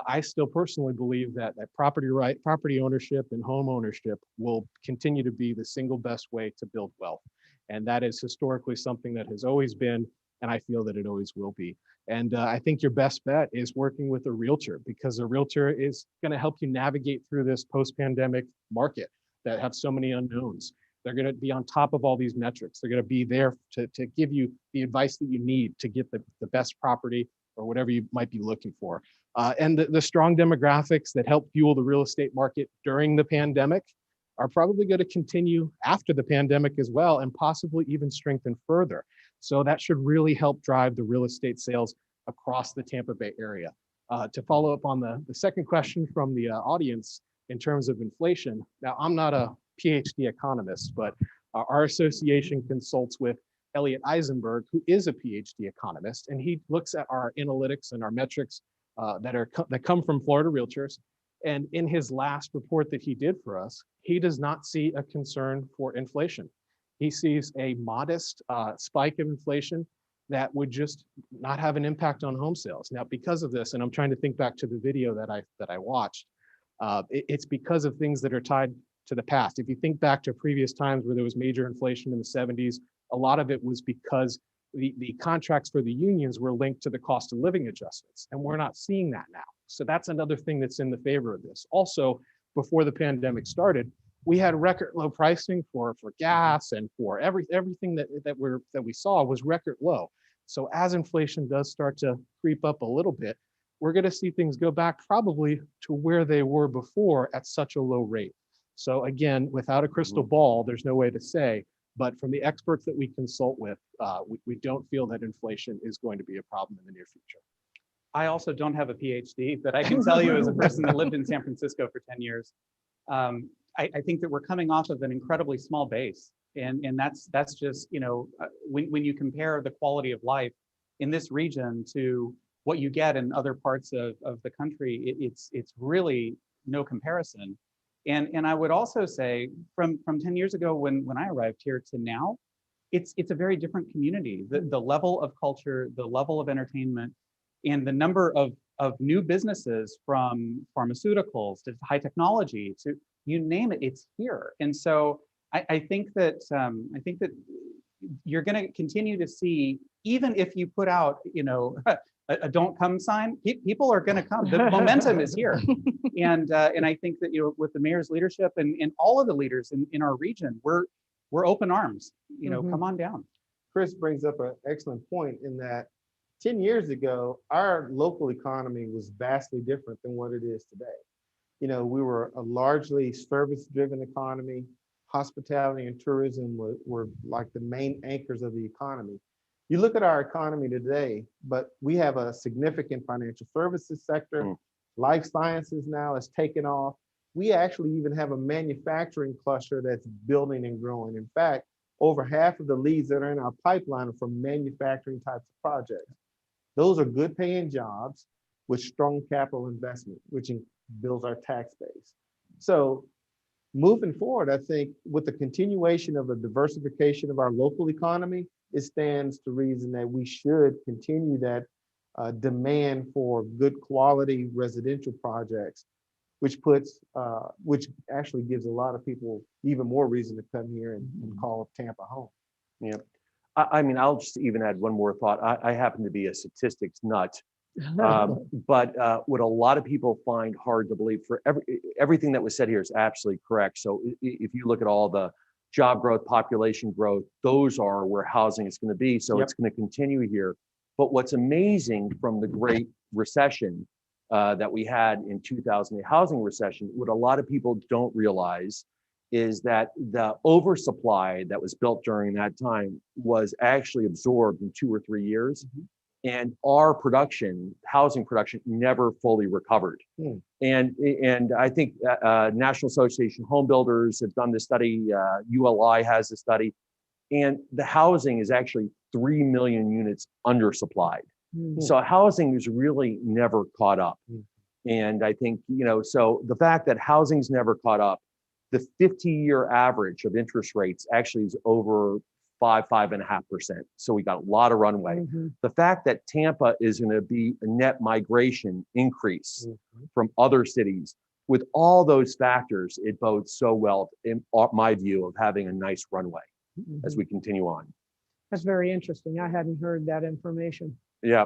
I still personally believe that property ownership and home ownership will continue to be the single best way to build wealth. And that is historically something that has always been, and I feel that it always will be. And I think your best bet is working with a realtor, because a realtor is going to help you navigate through this post-pandemic market that have so many unknowns. They're going to be on top of all these metrics. They're going to be there to give you the advice that you need to get the best property or whatever you might be looking for. And the strong demographics that help fuel the real estate market during the pandemic are probably going to continue after the pandemic as well, and possibly even strengthen further. So that should really help drive the real estate sales across the Tampa Bay area. To follow up on the second question from the audience in terms of inflation, now I'm not a PhD economist, but our association consults with Elliot Eisenberg, who is a PhD economist, and he looks at our analytics and our metrics that come from Florida realtors. And in his last report that he did for us, he does not see a concern for inflation. He sees a modest spike of inflation that would just not have an impact on home sales. Now, because of this, and I'm trying to think back to the video that I watched, it's because of things that are tied to the past. If you think back to previous times where there was major inflation in the 70s, a lot of it was because the contracts for the unions were linked to the cost of living adjustments, and we're not seeing that now. So that's another thing that's in the favor of this. Also, before the pandemic started, we had record low pricing for gas, and for everything that we saw was record low. So as inflation does start to creep up a little bit, we're going to see things go back probably to where they were before at such a low rate. So again, without a crystal ball, there's no way to say, but from the experts that we consult with, we don't feel that inflation is going to be a problem in the near future. I also don't have a PhD, but I can tell you as a person that lived in San Francisco for 10 years, I think that we're coming off of an incredibly small base. And that's just, when you compare the quality of life in this region to what you get in other parts of the country, it's really no comparison. And I would also say from 10 years ago when I arrived here to now, it's a very different community. The level of culture, the level of entertainment, and the number of new businesses, from pharmaceuticals to high technology to you name it, it's here. And so I think that you're going to continue to see, even if you put out a don't come sign, people are going to come. The momentum is here. And I think that with the mayor's leadership and all of the leaders in our region, we're open arms. Come on down. Chris brings up an excellent point in that 10 years ago, our local economy was vastly different than what it is today. You know, we were a largely service-driven economy. Hospitality and tourism were like the main anchors of the economy. You look at our economy today, but we have a significant financial services sector. Life sciences now has taken off. We actually even have a manufacturing cluster that's building and growing. In fact, over half of the leads that are in our pipeline are from manufacturing types of projects. Those are good paying jobs with strong capital investment, which builds our tax base. So moving forward, I think with the continuation of the diversification of our local economy, it stands to reason that we should continue that demand for good quality residential projects, which actually gives a lot of people even more reason to come here and call Tampa home. Yeah. I mean, I'll just even add one more thought. I happen to be a statistics nut. But what a lot of people find hard to believe, for everything that was said here is absolutely correct. So if you look at all the job growth, population growth, those are where housing is going to be. So it's going to continue here. But what's amazing from the Great Recession that we had in 2008 housing recession, what a lot of people don't realize is that the oversupply that was built during that time was actually absorbed in 2 or 3 years. And our production, housing production, never fully recovered. And I think National Association of Home Builders have done this study, ULI has a study, and the housing is actually 3 million units undersupplied. So housing is really never caught up. And I think, you know, so the fact that housing's never caught up, the 50-year average of interest rates actually is over 5.5%. So we got a lot of runway. The fact that Tampa is going to be a net migration increase from other cities, with all those factors, it bodes so well, in my view, of having a nice runway as we continue on. That's very interesting. I hadn't heard that information. Yeah.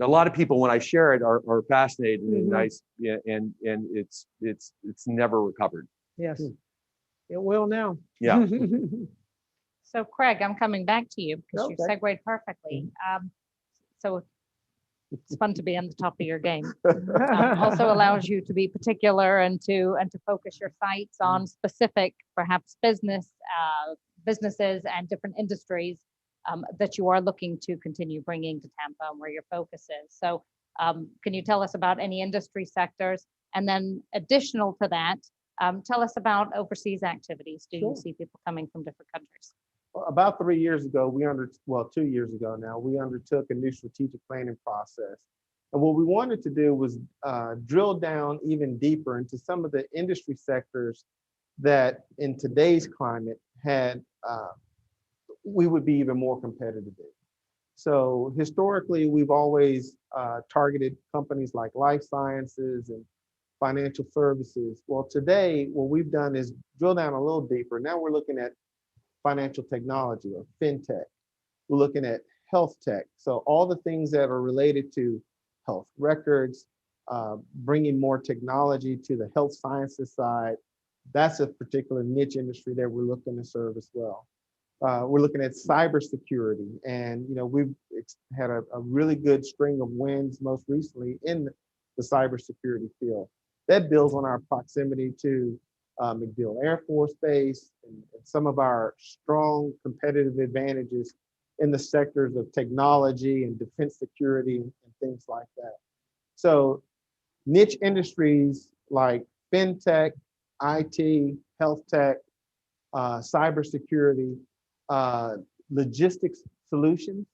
A lot of people, when I share it, are fascinated and nice, and it's never recovered. Yes, it will now. Yeah. So Craig, I'm coming back to you because you Okay. segued perfectly. So it's fun to be on the top of your game. Also allows you to be particular and to focus your sights on specific, perhaps businesses and different industries that you are looking to continue bringing to Tampa and where your focus is. So can you tell us about any industry sectors? And then additional to that, tell us about overseas activities. Do you see people coming from different countries? About 3 years ago, 2 years ago now, we undertook a new strategic planning process. And what we wanted to do was drill down even deeper into some of the industry sectors that in today's climate we would be even more competitive in. So historically, we've always targeted companies like life sciences and financial services. Well, today, what we've done is drill down a little deeper. Now we're looking at financial technology or fintech. We're looking at health tech. So all the things that are related to health records, bringing more technology to the health sciences side. That's a particular niche industry that we're looking to serve as well. We're looking at cybersecurity, and we've had a really good string of wins most recently in the cybersecurity field. That builds on our proximity to MacDill Air Force Base and some of our strong competitive advantages in the sectors of technology and defense security and things like that. So niche industries like fintech, IT, health tech, cybersecurity, logistics solutions.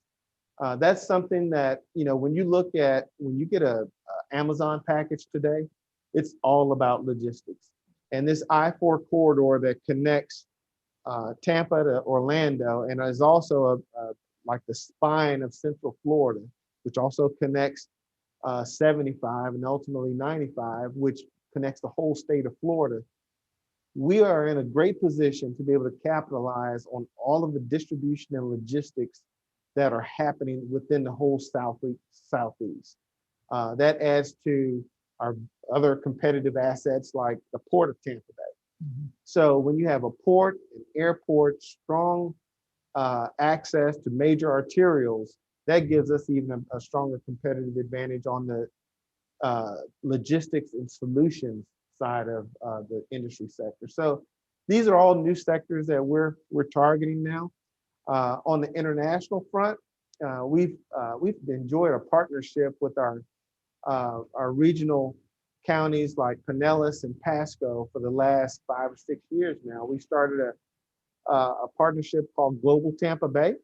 That's something that, when you get a Amazon package today, it's all about logistics. And this I-4 corridor that connects Tampa to Orlando and is also like the spine of Central Florida, which also connects 75 and ultimately 95, which connects the whole state of Florida. We are in a great position to be able to capitalize on all of the distribution and logistics that are happening within the whole Southeast. That adds to our other competitive assets like the Port of Tampa Bay. So when you have a port, an airport, strong access to major arterials, that gives us even a stronger competitive advantage on the logistics and solutions side of the industry sector. So these are all new sectors that we're targeting now. On the international front, we've enjoyed a partnership with our regional counties like Pinellas and Pasco for the last 5 or 6 years now. We started a partnership called Global Tampa Bay.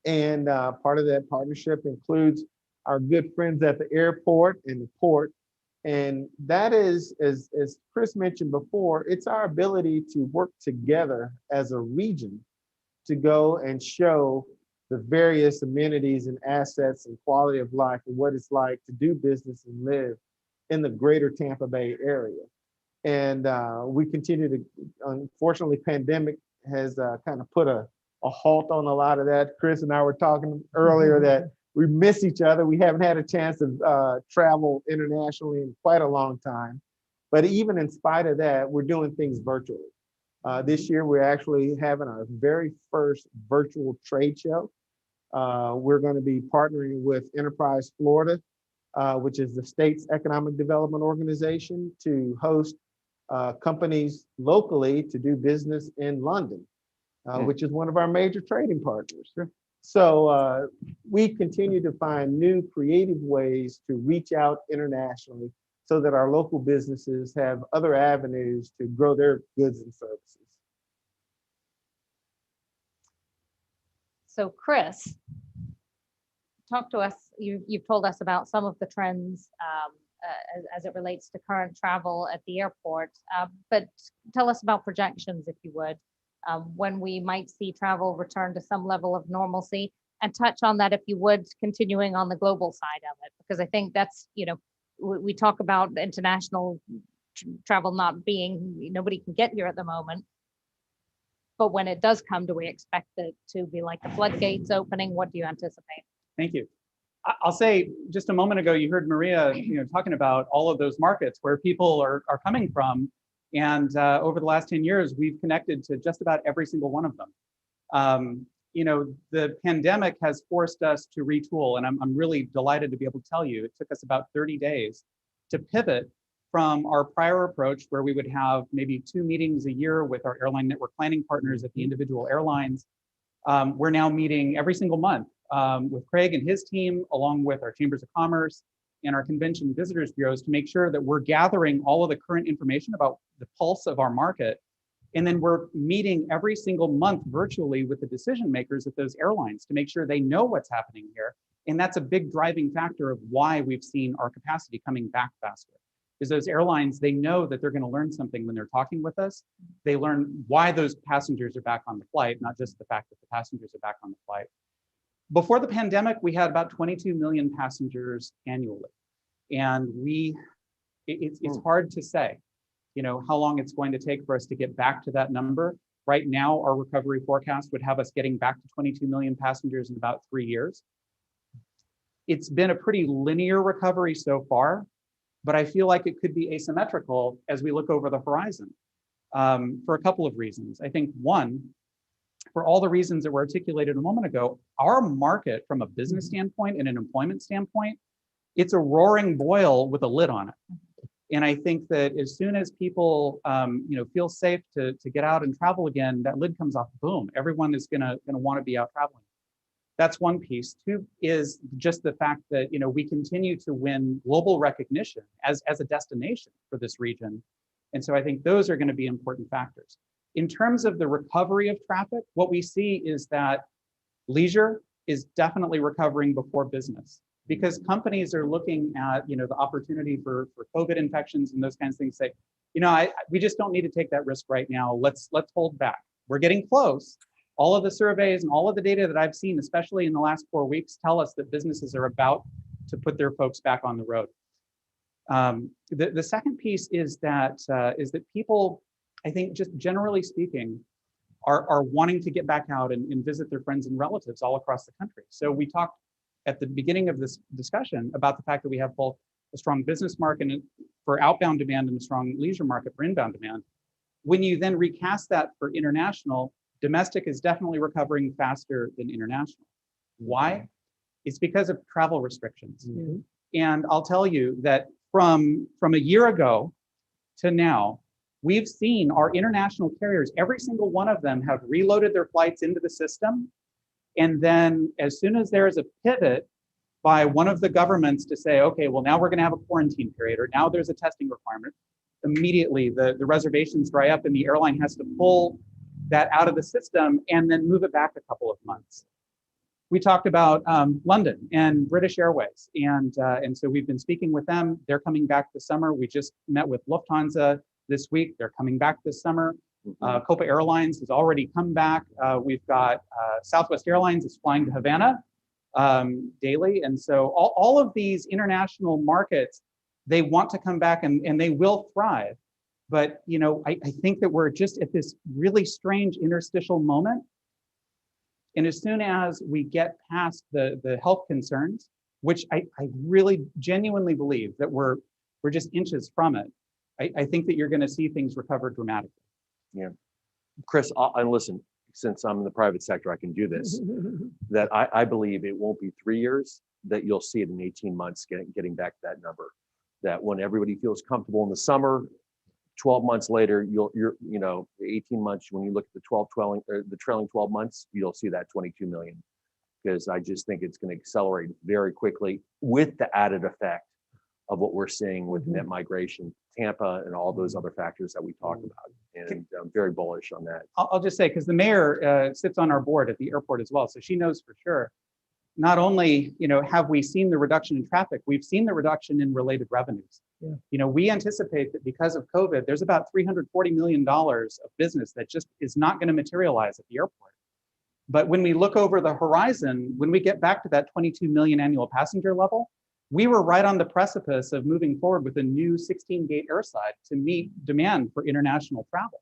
And part of that partnership includes our good friends at the airport and the port. And that is, as Chris mentioned before, it's our ability to work together as a region to go and show the various amenities and assets and quality of life and what it's like to do business and live in the greater Tampa Bay area. And we continue to, unfortunately, pandemic has kind of put a halt on a lot of that. Chris and I were talking earlier that we miss each other. We haven't had a chance to travel internationally in quite a long time. But even in spite of that, we're doing things virtually. This year, we're actually having our very first virtual trade show. We're going to be partnering with Enterprise Florida, which is the state's economic development organization, to host companies locally to do business in London, which is one of our major trading partners. Sure. So we continue to find new creative ways to reach out internationally so that our local businesses have other avenues to grow their goods and services. So Chris, talk to us, you've told us about some of the trends as it relates to current travel at the airport, but tell us about projections, if you would, when we might see travel return to some level of normalcy, and touch on that, if you would, continuing on the global side of it, because I think that's, we talk about international travel not being, nobody can get here at the moment. But when it does come, do we expect it to be like the floodgates opening? What do you anticipate? Thank you. I'll say just a moment ago, you heard Maria, talking about all of those markets where people are coming from. And over the last 10 years, we've connected to just about every single one of them. The pandemic has forced us to retool, and I'm really delighted to be able to tell you, it took us about 30 days to pivot from our prior approach, where we would have maybe 2 meetings a year with our airline network planning partners at the individual airlines. We're now meeting every single month with Craig and his team, along with our chambers of commerce and our convention visitors bureaus, to make sure that we're gathering all of the current information about the pulse of our market. And then we're meeting every single month virtually with the decision makers at those airlines to make sure they know what's happening here. And that's a big driving factor of why we've seen our capacity coming back faster. Is those airlines, they know that they're going to learn something when they're talking with us. They learn why those passengers are back on the flight, not just the fact that the passengers are back on the flight. Before the pandemic, we had about 22 million passengers annually. And it's hard to say, how long it's going to take for us to get back to that number. Right now, our recovery forecast would have us getting back to 22 million passengers in about 3 years. It's been a pretty linear recovery so far, but I feel like it could be asymmetrical as we look over the horizon for a couple of reasons. I think one, for all the reasons that were articulated a moment ago, our market from a business standpoint and an employment standpoint, it's a roaring boil with a lid on it. And I think that as soon as people feel safe to get out and travel again, that lid comes off, boom, everyone is gonna want to be out traveling. That's one piece. Two is just the fact that we continue to win global recognition as a destination for this region. And so I think those are going to be important factors. In terms of the recovery of traffic, what we see is that leisure is definitely recovering before business, because companies are looking at the opportunity for COVID infections and those kinds of things. Say, we just don't need to take that risk right now. Let's hold back. We're getting close. All of the surveys and all of the data that I've seen, especially in the last 4 weeks, tell us that businesses are about to put their folks back on the road. The second piece is that people, I think, just generally speaking, are wanting to get back out and visit their friends and relatives all across the country. So we talked at the beginning of this discussion about the fact that we have both a strong business market for outbound demand and a strong leisure market for inbound demand. When you then recast that for international, domestic is definitely recovering faster than international. Why? It's because of travel restrictions. Mhm. And I'll tell you that from a year ago to now, we've seen our international carriers, every single one of them have reloaded their flights into the system. And then as soon as there is a pivot by one of the governments to say, okay, well, now we're going to have a quarantine period, or now there's a testing requirement, immediately the reservations dry up and the airline has to pull that out of the system and then move it back a couple of months. We talked about London and British Airways, and so we've been speaking with them. They're coming back this summer. We just met with Lufthansa this week. They're coming back this summer. Copa Airlines has already come back. We've got Southwest Airlines is flying to Havana daily, and so all of these international markets, they want to come back and they will thrive. But you know, I think that we're just at this really strange interstitial moment. And as soon as we get past the health concerns, which I really genuinely believe that we're just inches from it, I think that you're going to see things recover dramatically. Yeah. Chris, and listen, since I'm in the private sector, I can do this, that I believe it won't be 3 years, that you'll see it in 18 months getting back to that number. That when everybody feels comfortable in the summer, 12 months later, you're 18 months, when you look at the trailing 12 months, you'll see that 22 million. Because I just think it's going to accelerate very quickly with the added effect of what we're seeing with net migration, Tampa, and all those other factors that we talked about. And I'm very bullish on that. I'll just say, because the mayor sits on our board at the airport as well, so she knows for sure. Not only have we seen the reduction in traffic, we've seen the reduction in related revenues. Yeah. We anticipate that because of COVID, there's about $340 million of business that just is not going to materialize at the airport. But when we look over the horizon, when we get back to that 22 million annual passenger level, we were right on the precipice of moving forward with a new 16-gate airside to meet demand for international travel.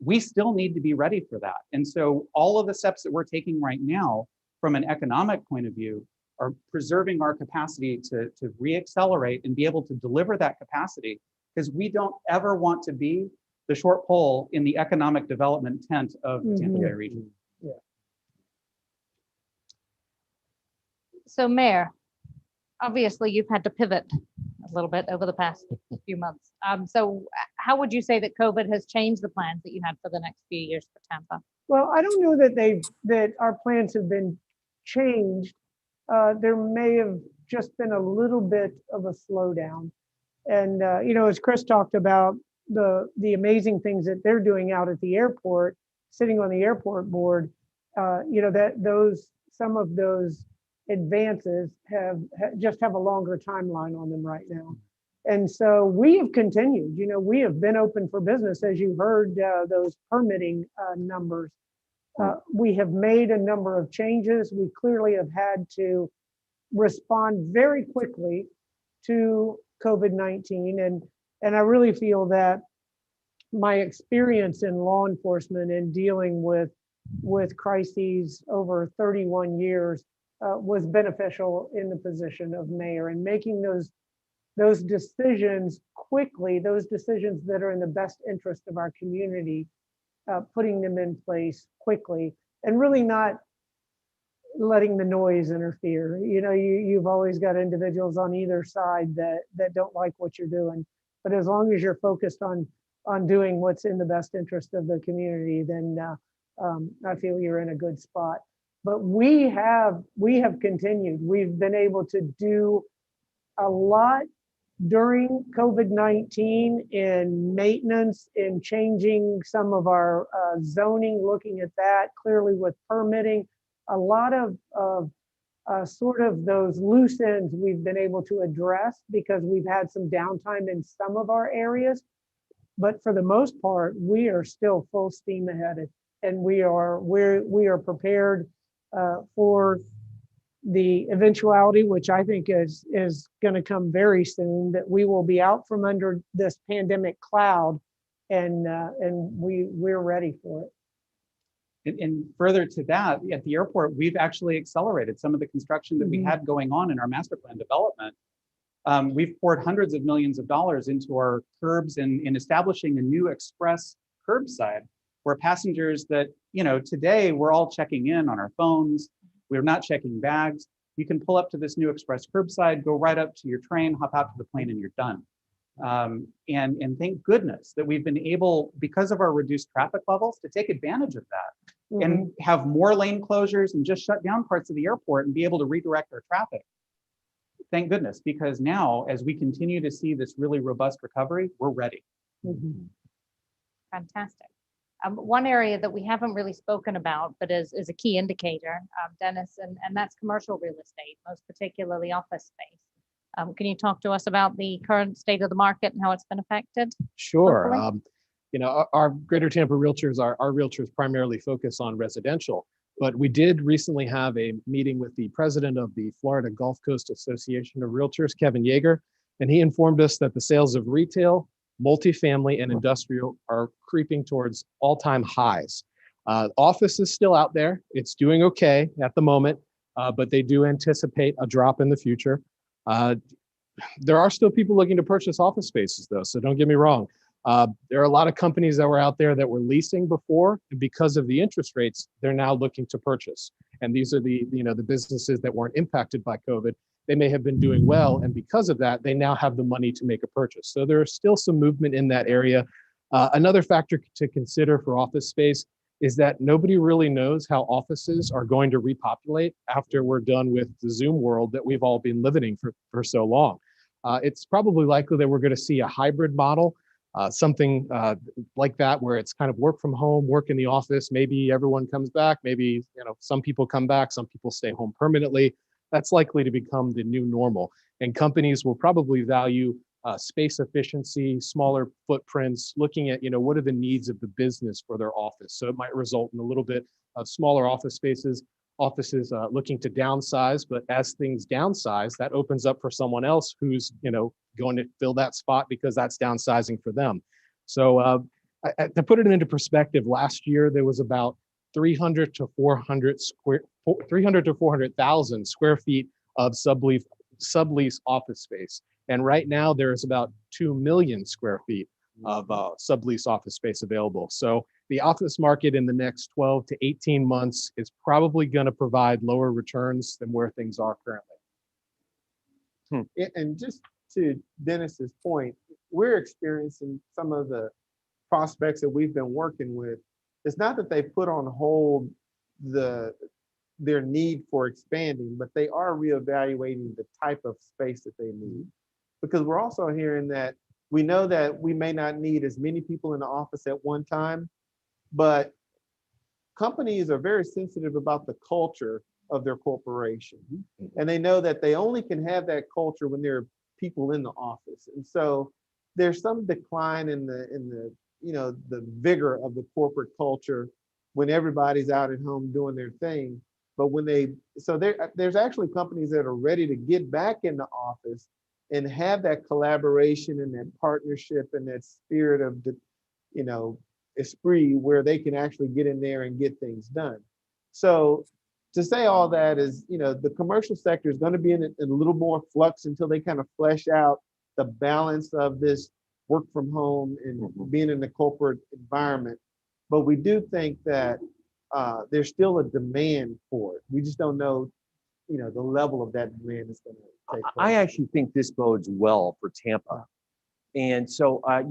We still need to be ready for that. And so all of the steps that we're taking right now from an economic point of view are preserving our capacity to reaccelerate and be able to deliver that capacity, because we don't ever want to be the short pole in the economic development tent of the Tampa Bay region. Yeah. So Mayor, obviously you've had to pivot a little bit over the past few months. So how would you say that COVID has changed the plans that you had for the next few years for Tampa? Well, I don't know that our plans have been changed. There may have just been a little bit of a slowdown. And, as Chris talked about, the amazing things that they're doing out at the airport, sitting on the airport board, some of those advances just have a longer timeline on them right now. And so we have continued, we have been open for business, as you heard those permitting numbers. We have made a number of changes. We clearly have had to respond very quickly to COVID-19. And I really feel that my experience in law enforcement and dealing with crises over 31 years was beneficial in the position of mayor, and making those decisions quickly, those decisions that are in the best interest of our community, putting them in place quickly, and really not letting the noise interfere. You've always got individuals on either side that don't like what you're doing, but as long as you're focused on doing what's in the best interest of the community, then I feel you're in a good spot. But we have continued. We've been able to do a lot during COVID-19 in maintenance, in changing some of our zoning, looking at that, clearly with permitting. A lot of sort of those loose ends we've been able to address because we've had some downtime in some of our areas. But for the most part, we are still full steam ahead, and we are prepared for the eventuality, which I think is going to come very soon, that we will be out from under this pandemic cloud, and we're ready for it. And further to that, at the airport, we've actually accelerated some of the construction that we had going on in our master plan development. We've poured hundreds of millions of dollars into our curbs and in establishing a new express curbside where passengers that, today we're all checking in on our phones, we're not checking bags. You can pull up to this new express curbside, go right up to your train, hop out to the plane, and you're done. And thank goodness that we've been able, because of our reduced traffic levels, to take advantage of that and have more lane closures and just shut down parts of the airport and be able to redirect our traffic. Thank goodness, because now as we continue to see this really robust recovery, we're ready. Fantastic. One area that we haven't really spoken about, but is a key indicator, Dennis, and that's commercial real estate, most particularly office space. Can you talk to us about the current state of the market and how it's been affected? Sure. Hopefully. Our Greater Tampa realtors, our realtors primarily focus on residential, but we did recently have a meeting with the president of the Florida Gulf Coast Association of Realtors, Kevin Yeager, and he informed us that the sales of retail, multifamily, and industrial are creeping towards all-time highs. Office is still out there. It's doing okay at the moment, but they do anticipate a drop in the future. There are still people looking to purchase office spaces, though, so don't get me wrong. There are a lot of companies that were out there that were leasing before, and because of the interest rates, they're now looking to purchase. And these are the businesses that weren't impacted by COVID. They may have been doing well, and because of that, they now have the money to make a purchase. So there is still some movement in that area. Another factor to consider for office space is that nobody really knows how offices are going to repopulate after we're done with the Zoom world that we've all been living in for so long. It's probably likely that we're going to see a hybrid model, something like that, where it's kind of work from home, work in the office. Maybe everyone comes back. Maybe some people come back, some people stay home permanently. That's likely to become the new normal. And companies will probably value space efficiency, smaller footprints, looking at, what are the needs of the business for their office. So it might result in a little bit of smaller office spaces, offices looking to downsize, but as things downsize, that opens up for someone else who's, going to fill that spot because that's downsizing for them. So to put it into perspective, last year there was about 300 to 400,000 square feet of sublease office space. And right now there is about 2 million square feet of sublease office space available. So the office market in the next 12 to 18 months is probably going to provide lower returns than where things are currently. And just to Dennis's point, we're experiencing some of the prospects that we've been working with. It's not that they put on hold their need for expanding, but they are reevaluating the type of space that they need. Because we're also hearing that we know that we may not need as many people in the office at one time, but companies are very sensitive about the culture of their corporation. And they know that they only can have that culture when there are people in the office. And so there's some decline in the vigor of the corporate culture when everybody's out at home doing their thing. But there's actually companies that are ready to get back in the office and have that collaboration and that partnership and that spirit of esprit where they can actually get in there and get things done. So to say all that is, the commercial sector is going to be in a little more flux until they kind of flesh out the balance of this work from home and being in the corporate environment. But we do think that there's still a demand for it. We just don't know, the level of that demand is going to take place. I actually think this bodes well for Tampa. And so, I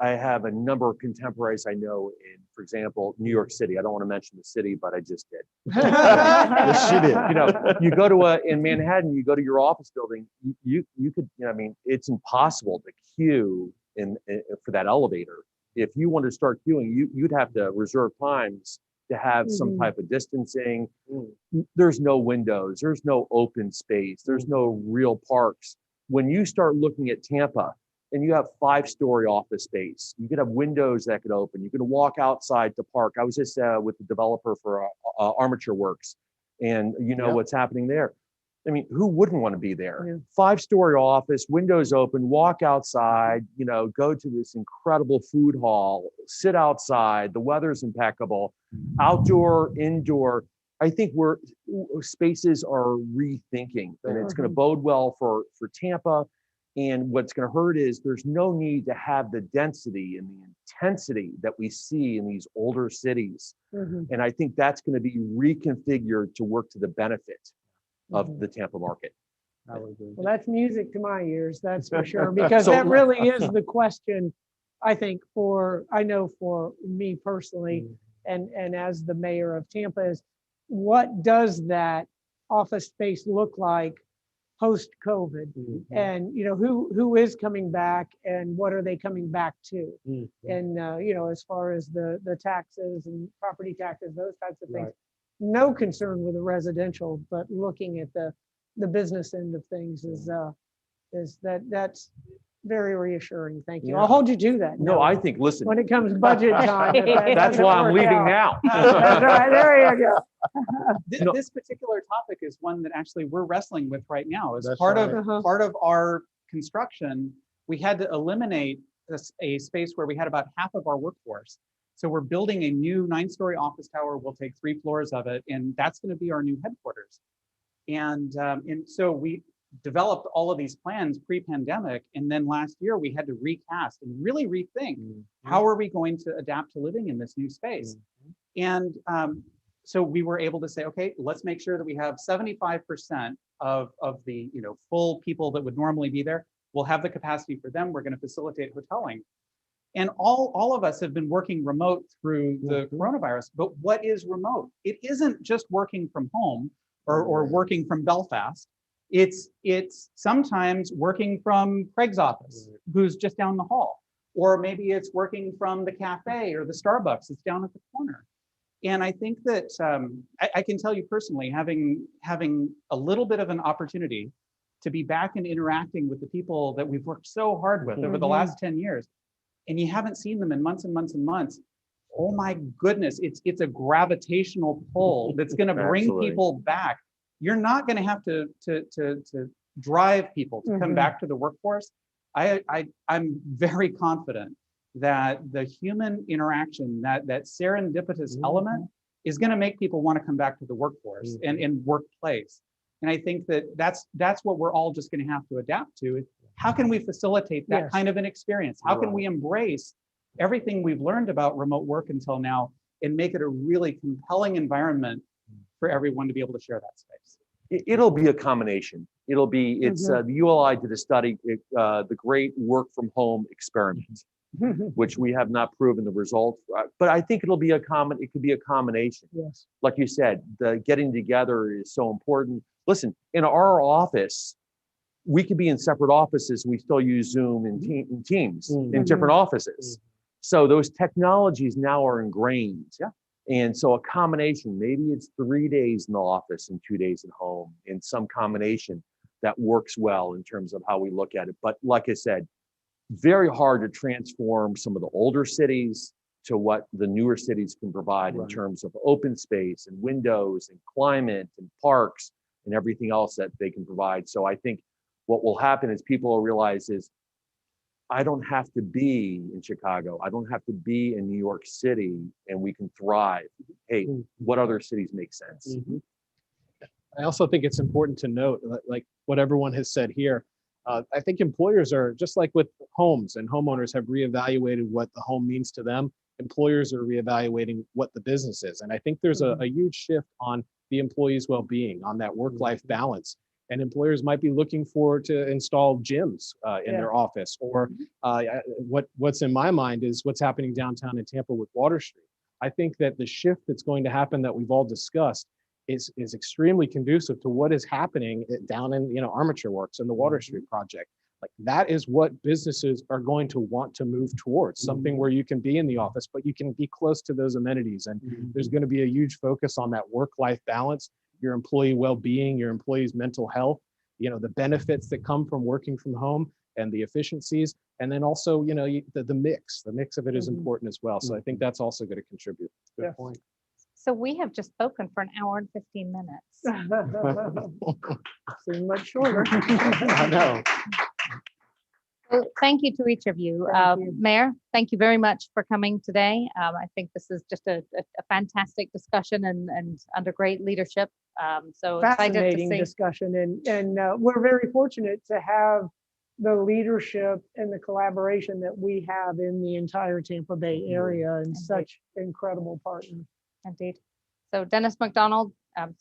have a number of contemporaries I know in, for example, New York City. I don't want to mention the city, but I just did. Yes, you did. You go to in Manhattan, you go to your office building, you could, it's impossible to queue for that elevator. If you want to start queuing, you'd have to reserve times to have some type of distancing. There's no windows, there's no open space, there's no real parks. When you start looking at Tampa and you have 5-story office space, you could have windows that could open, you could walk outside to park. I was just with the developer for Armature Works, and what's happening there. I mean, who wouldn't want to be there? Yeah. 5-story office, windows open, walk outside, go to this incredible food hall, sit outside, the weather's impeccable, outdoor, indoor. I think spaces are rethinking, and it's going to bode well for Tampa. And what's going to hurt is there's no need to have the density and the intensity that we see in these older cities. And I think that's going to be reconfigured to work to the benefit of the Tampa market. I would agree. Well, that's music to my ears, that's for sure, because that really is the question, I think, I know for me personally, and as the mayor of Tampa, is what does that office space look like post-COVID? And, who is coming back and what are they coming back to? And, as far as the taxes and property taxes, those types of things, Right. no concern with the residential, but looking at the business end of things that's very reassuring. Thank you. I'll hold you to that. No, I think, listen, When it comes budget time. if that that's doesn't why I'm work leaving out. now. That's right, there you go. No. This particular topic is one that actually we're wrestling with right now. As That's part right. of part of our construction, we had to eliminate a space where we had about half of our workforce. So we're building a new 9-story office tower. We'll take 3 floors of it, and that's going to be our new headquarters. And so we developed all of these plans pre-pandemic, and then last year we had to recast and really rethink how are we going to adapt to living in this new space. And so we were able to say, okay, let's make sure that we have 75% of the full people that would normally be there. We'll have the capacity for them. We're going to facilitate hoteling. And all of us have been working remote through the coronavirus. But what is remote? It isn't just working from home or working from Belfast. It's sometimes working from Craig's office, who's just down the hall. Or maybe it's working from the cafe or the Starbucks that's down at the corner. And I think that I can tell you personally, having a little bit of an opportunity to be back and interacting with the people that we've worked so hard with over the last 10 years, and you haven't seen them in months and months and months. Oh my goodness, it's a gravitational pull that's going to bring Absolutely. people back. You're not going to have to drive people to come back to the workforce. I'm very confident that the human interaction, that serendipitous element, is going to make people want to come back to the workforce and workplace. And I think that's what we're all just going to have to adapt to. How can we facilitate that kind of an experience? How can we embrace everything we've learned about remote work until now and make it a really compelling environment for everyone to be able to share that space? It'll be a combination. The ULI did a study, the great work from home experiment, which we have not proven the results, but I think it could be a combination. Yes. Like you said, the getting together is so important. Listen, in our office, we could be in separate offices. We still use Zoom and Teams in different offices. So those technologies now are ingrained. Yeah. And so a combination, maybe it's 3 days in the office and 2 days at home, in some combination that works well in terms of how we look at it. But like I said, very hard to transform some of the older cities to what the newer cities can provide in terms of open space and windows and climate and parks and everything else that they can provide. So I think what will happen is people will realize is, I don't have to be in Chicago. I don't have to be in New York City, and we can thrive. Hey, what other cities make sense? I also think it's important to note, like what everyone has said here, I think employers are, just like with homes, and homeowners have reevaluated what the home means to them, employers are reevaluating what the business is. And I think there's a huge shift on the employee's well-being, on that work-life balance. And employers might be looking to install gyms in their office, or what's in my mind is what's happening downtown in Tampa with Water Street. I think that the shift that's going to happen that we've all discussed is extremely conducive to what is happening down in Armature Works and the Water Street project. Like, that is what businesses are going to want to move towards, something where you can be in the office, but you can be close to those amenities. And there's going to be a huge focus on that work-life balance, your employee well-being, your employees' mental health, the benefits that come from working from home and the efficiencies. And then also, the mix of it is important as well. So I think that's also going to contribute. Good point. So we have just spoken for an hour and 15 minutes. Seemed much shorter. I know. So thank you to each of you. Thank you. Mayor, thank you very much for coming today. I think this is just a fantastic discussion and under great leadership. So excited to Fascinating see. discussion, and we're very fortunate to have the leadership and the collaboration that we have in the entire Tampa Bay area, and such incredible partners. Indeed. So Dennis McDonald,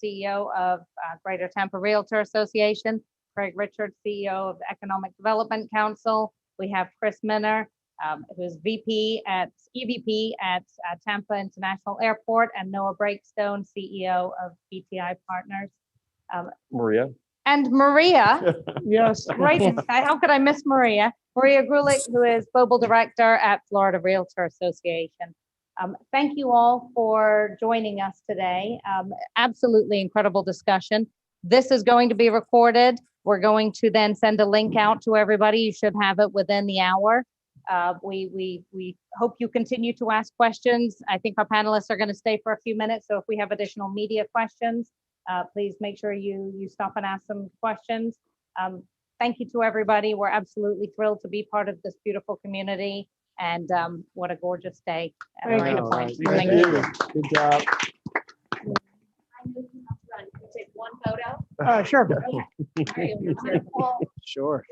CEO of Greater Tampa Realtor Association, Craig Richards, CEO of the Economic Development Council. We have Chris Minner, who's EVP at Tampa International Airport, and Noah Breakstone, CEO of BTI Partners. Maria? And Maria, Yes. right? How could I miss Maria? Maria Grulich, who is Global Director at Florida Realtor Association. Thank you all for joining us today. Absolutely incredible discussion. This is going to be recorded. We're going to then send a link out to everybody. You should have it within the hour. We hope you continue to ask questions. I think our panelists are going to stay for a few minutes. So if we have additional media questions, please make sure you stop and ask some questions. Thank you to everybody. We're absolutely thrilled to be part of this beautiful community. And what a gorgeous day. at Thank Marina you. Point. Thank you. Good job. Take one photo. Sure. All right, Sure.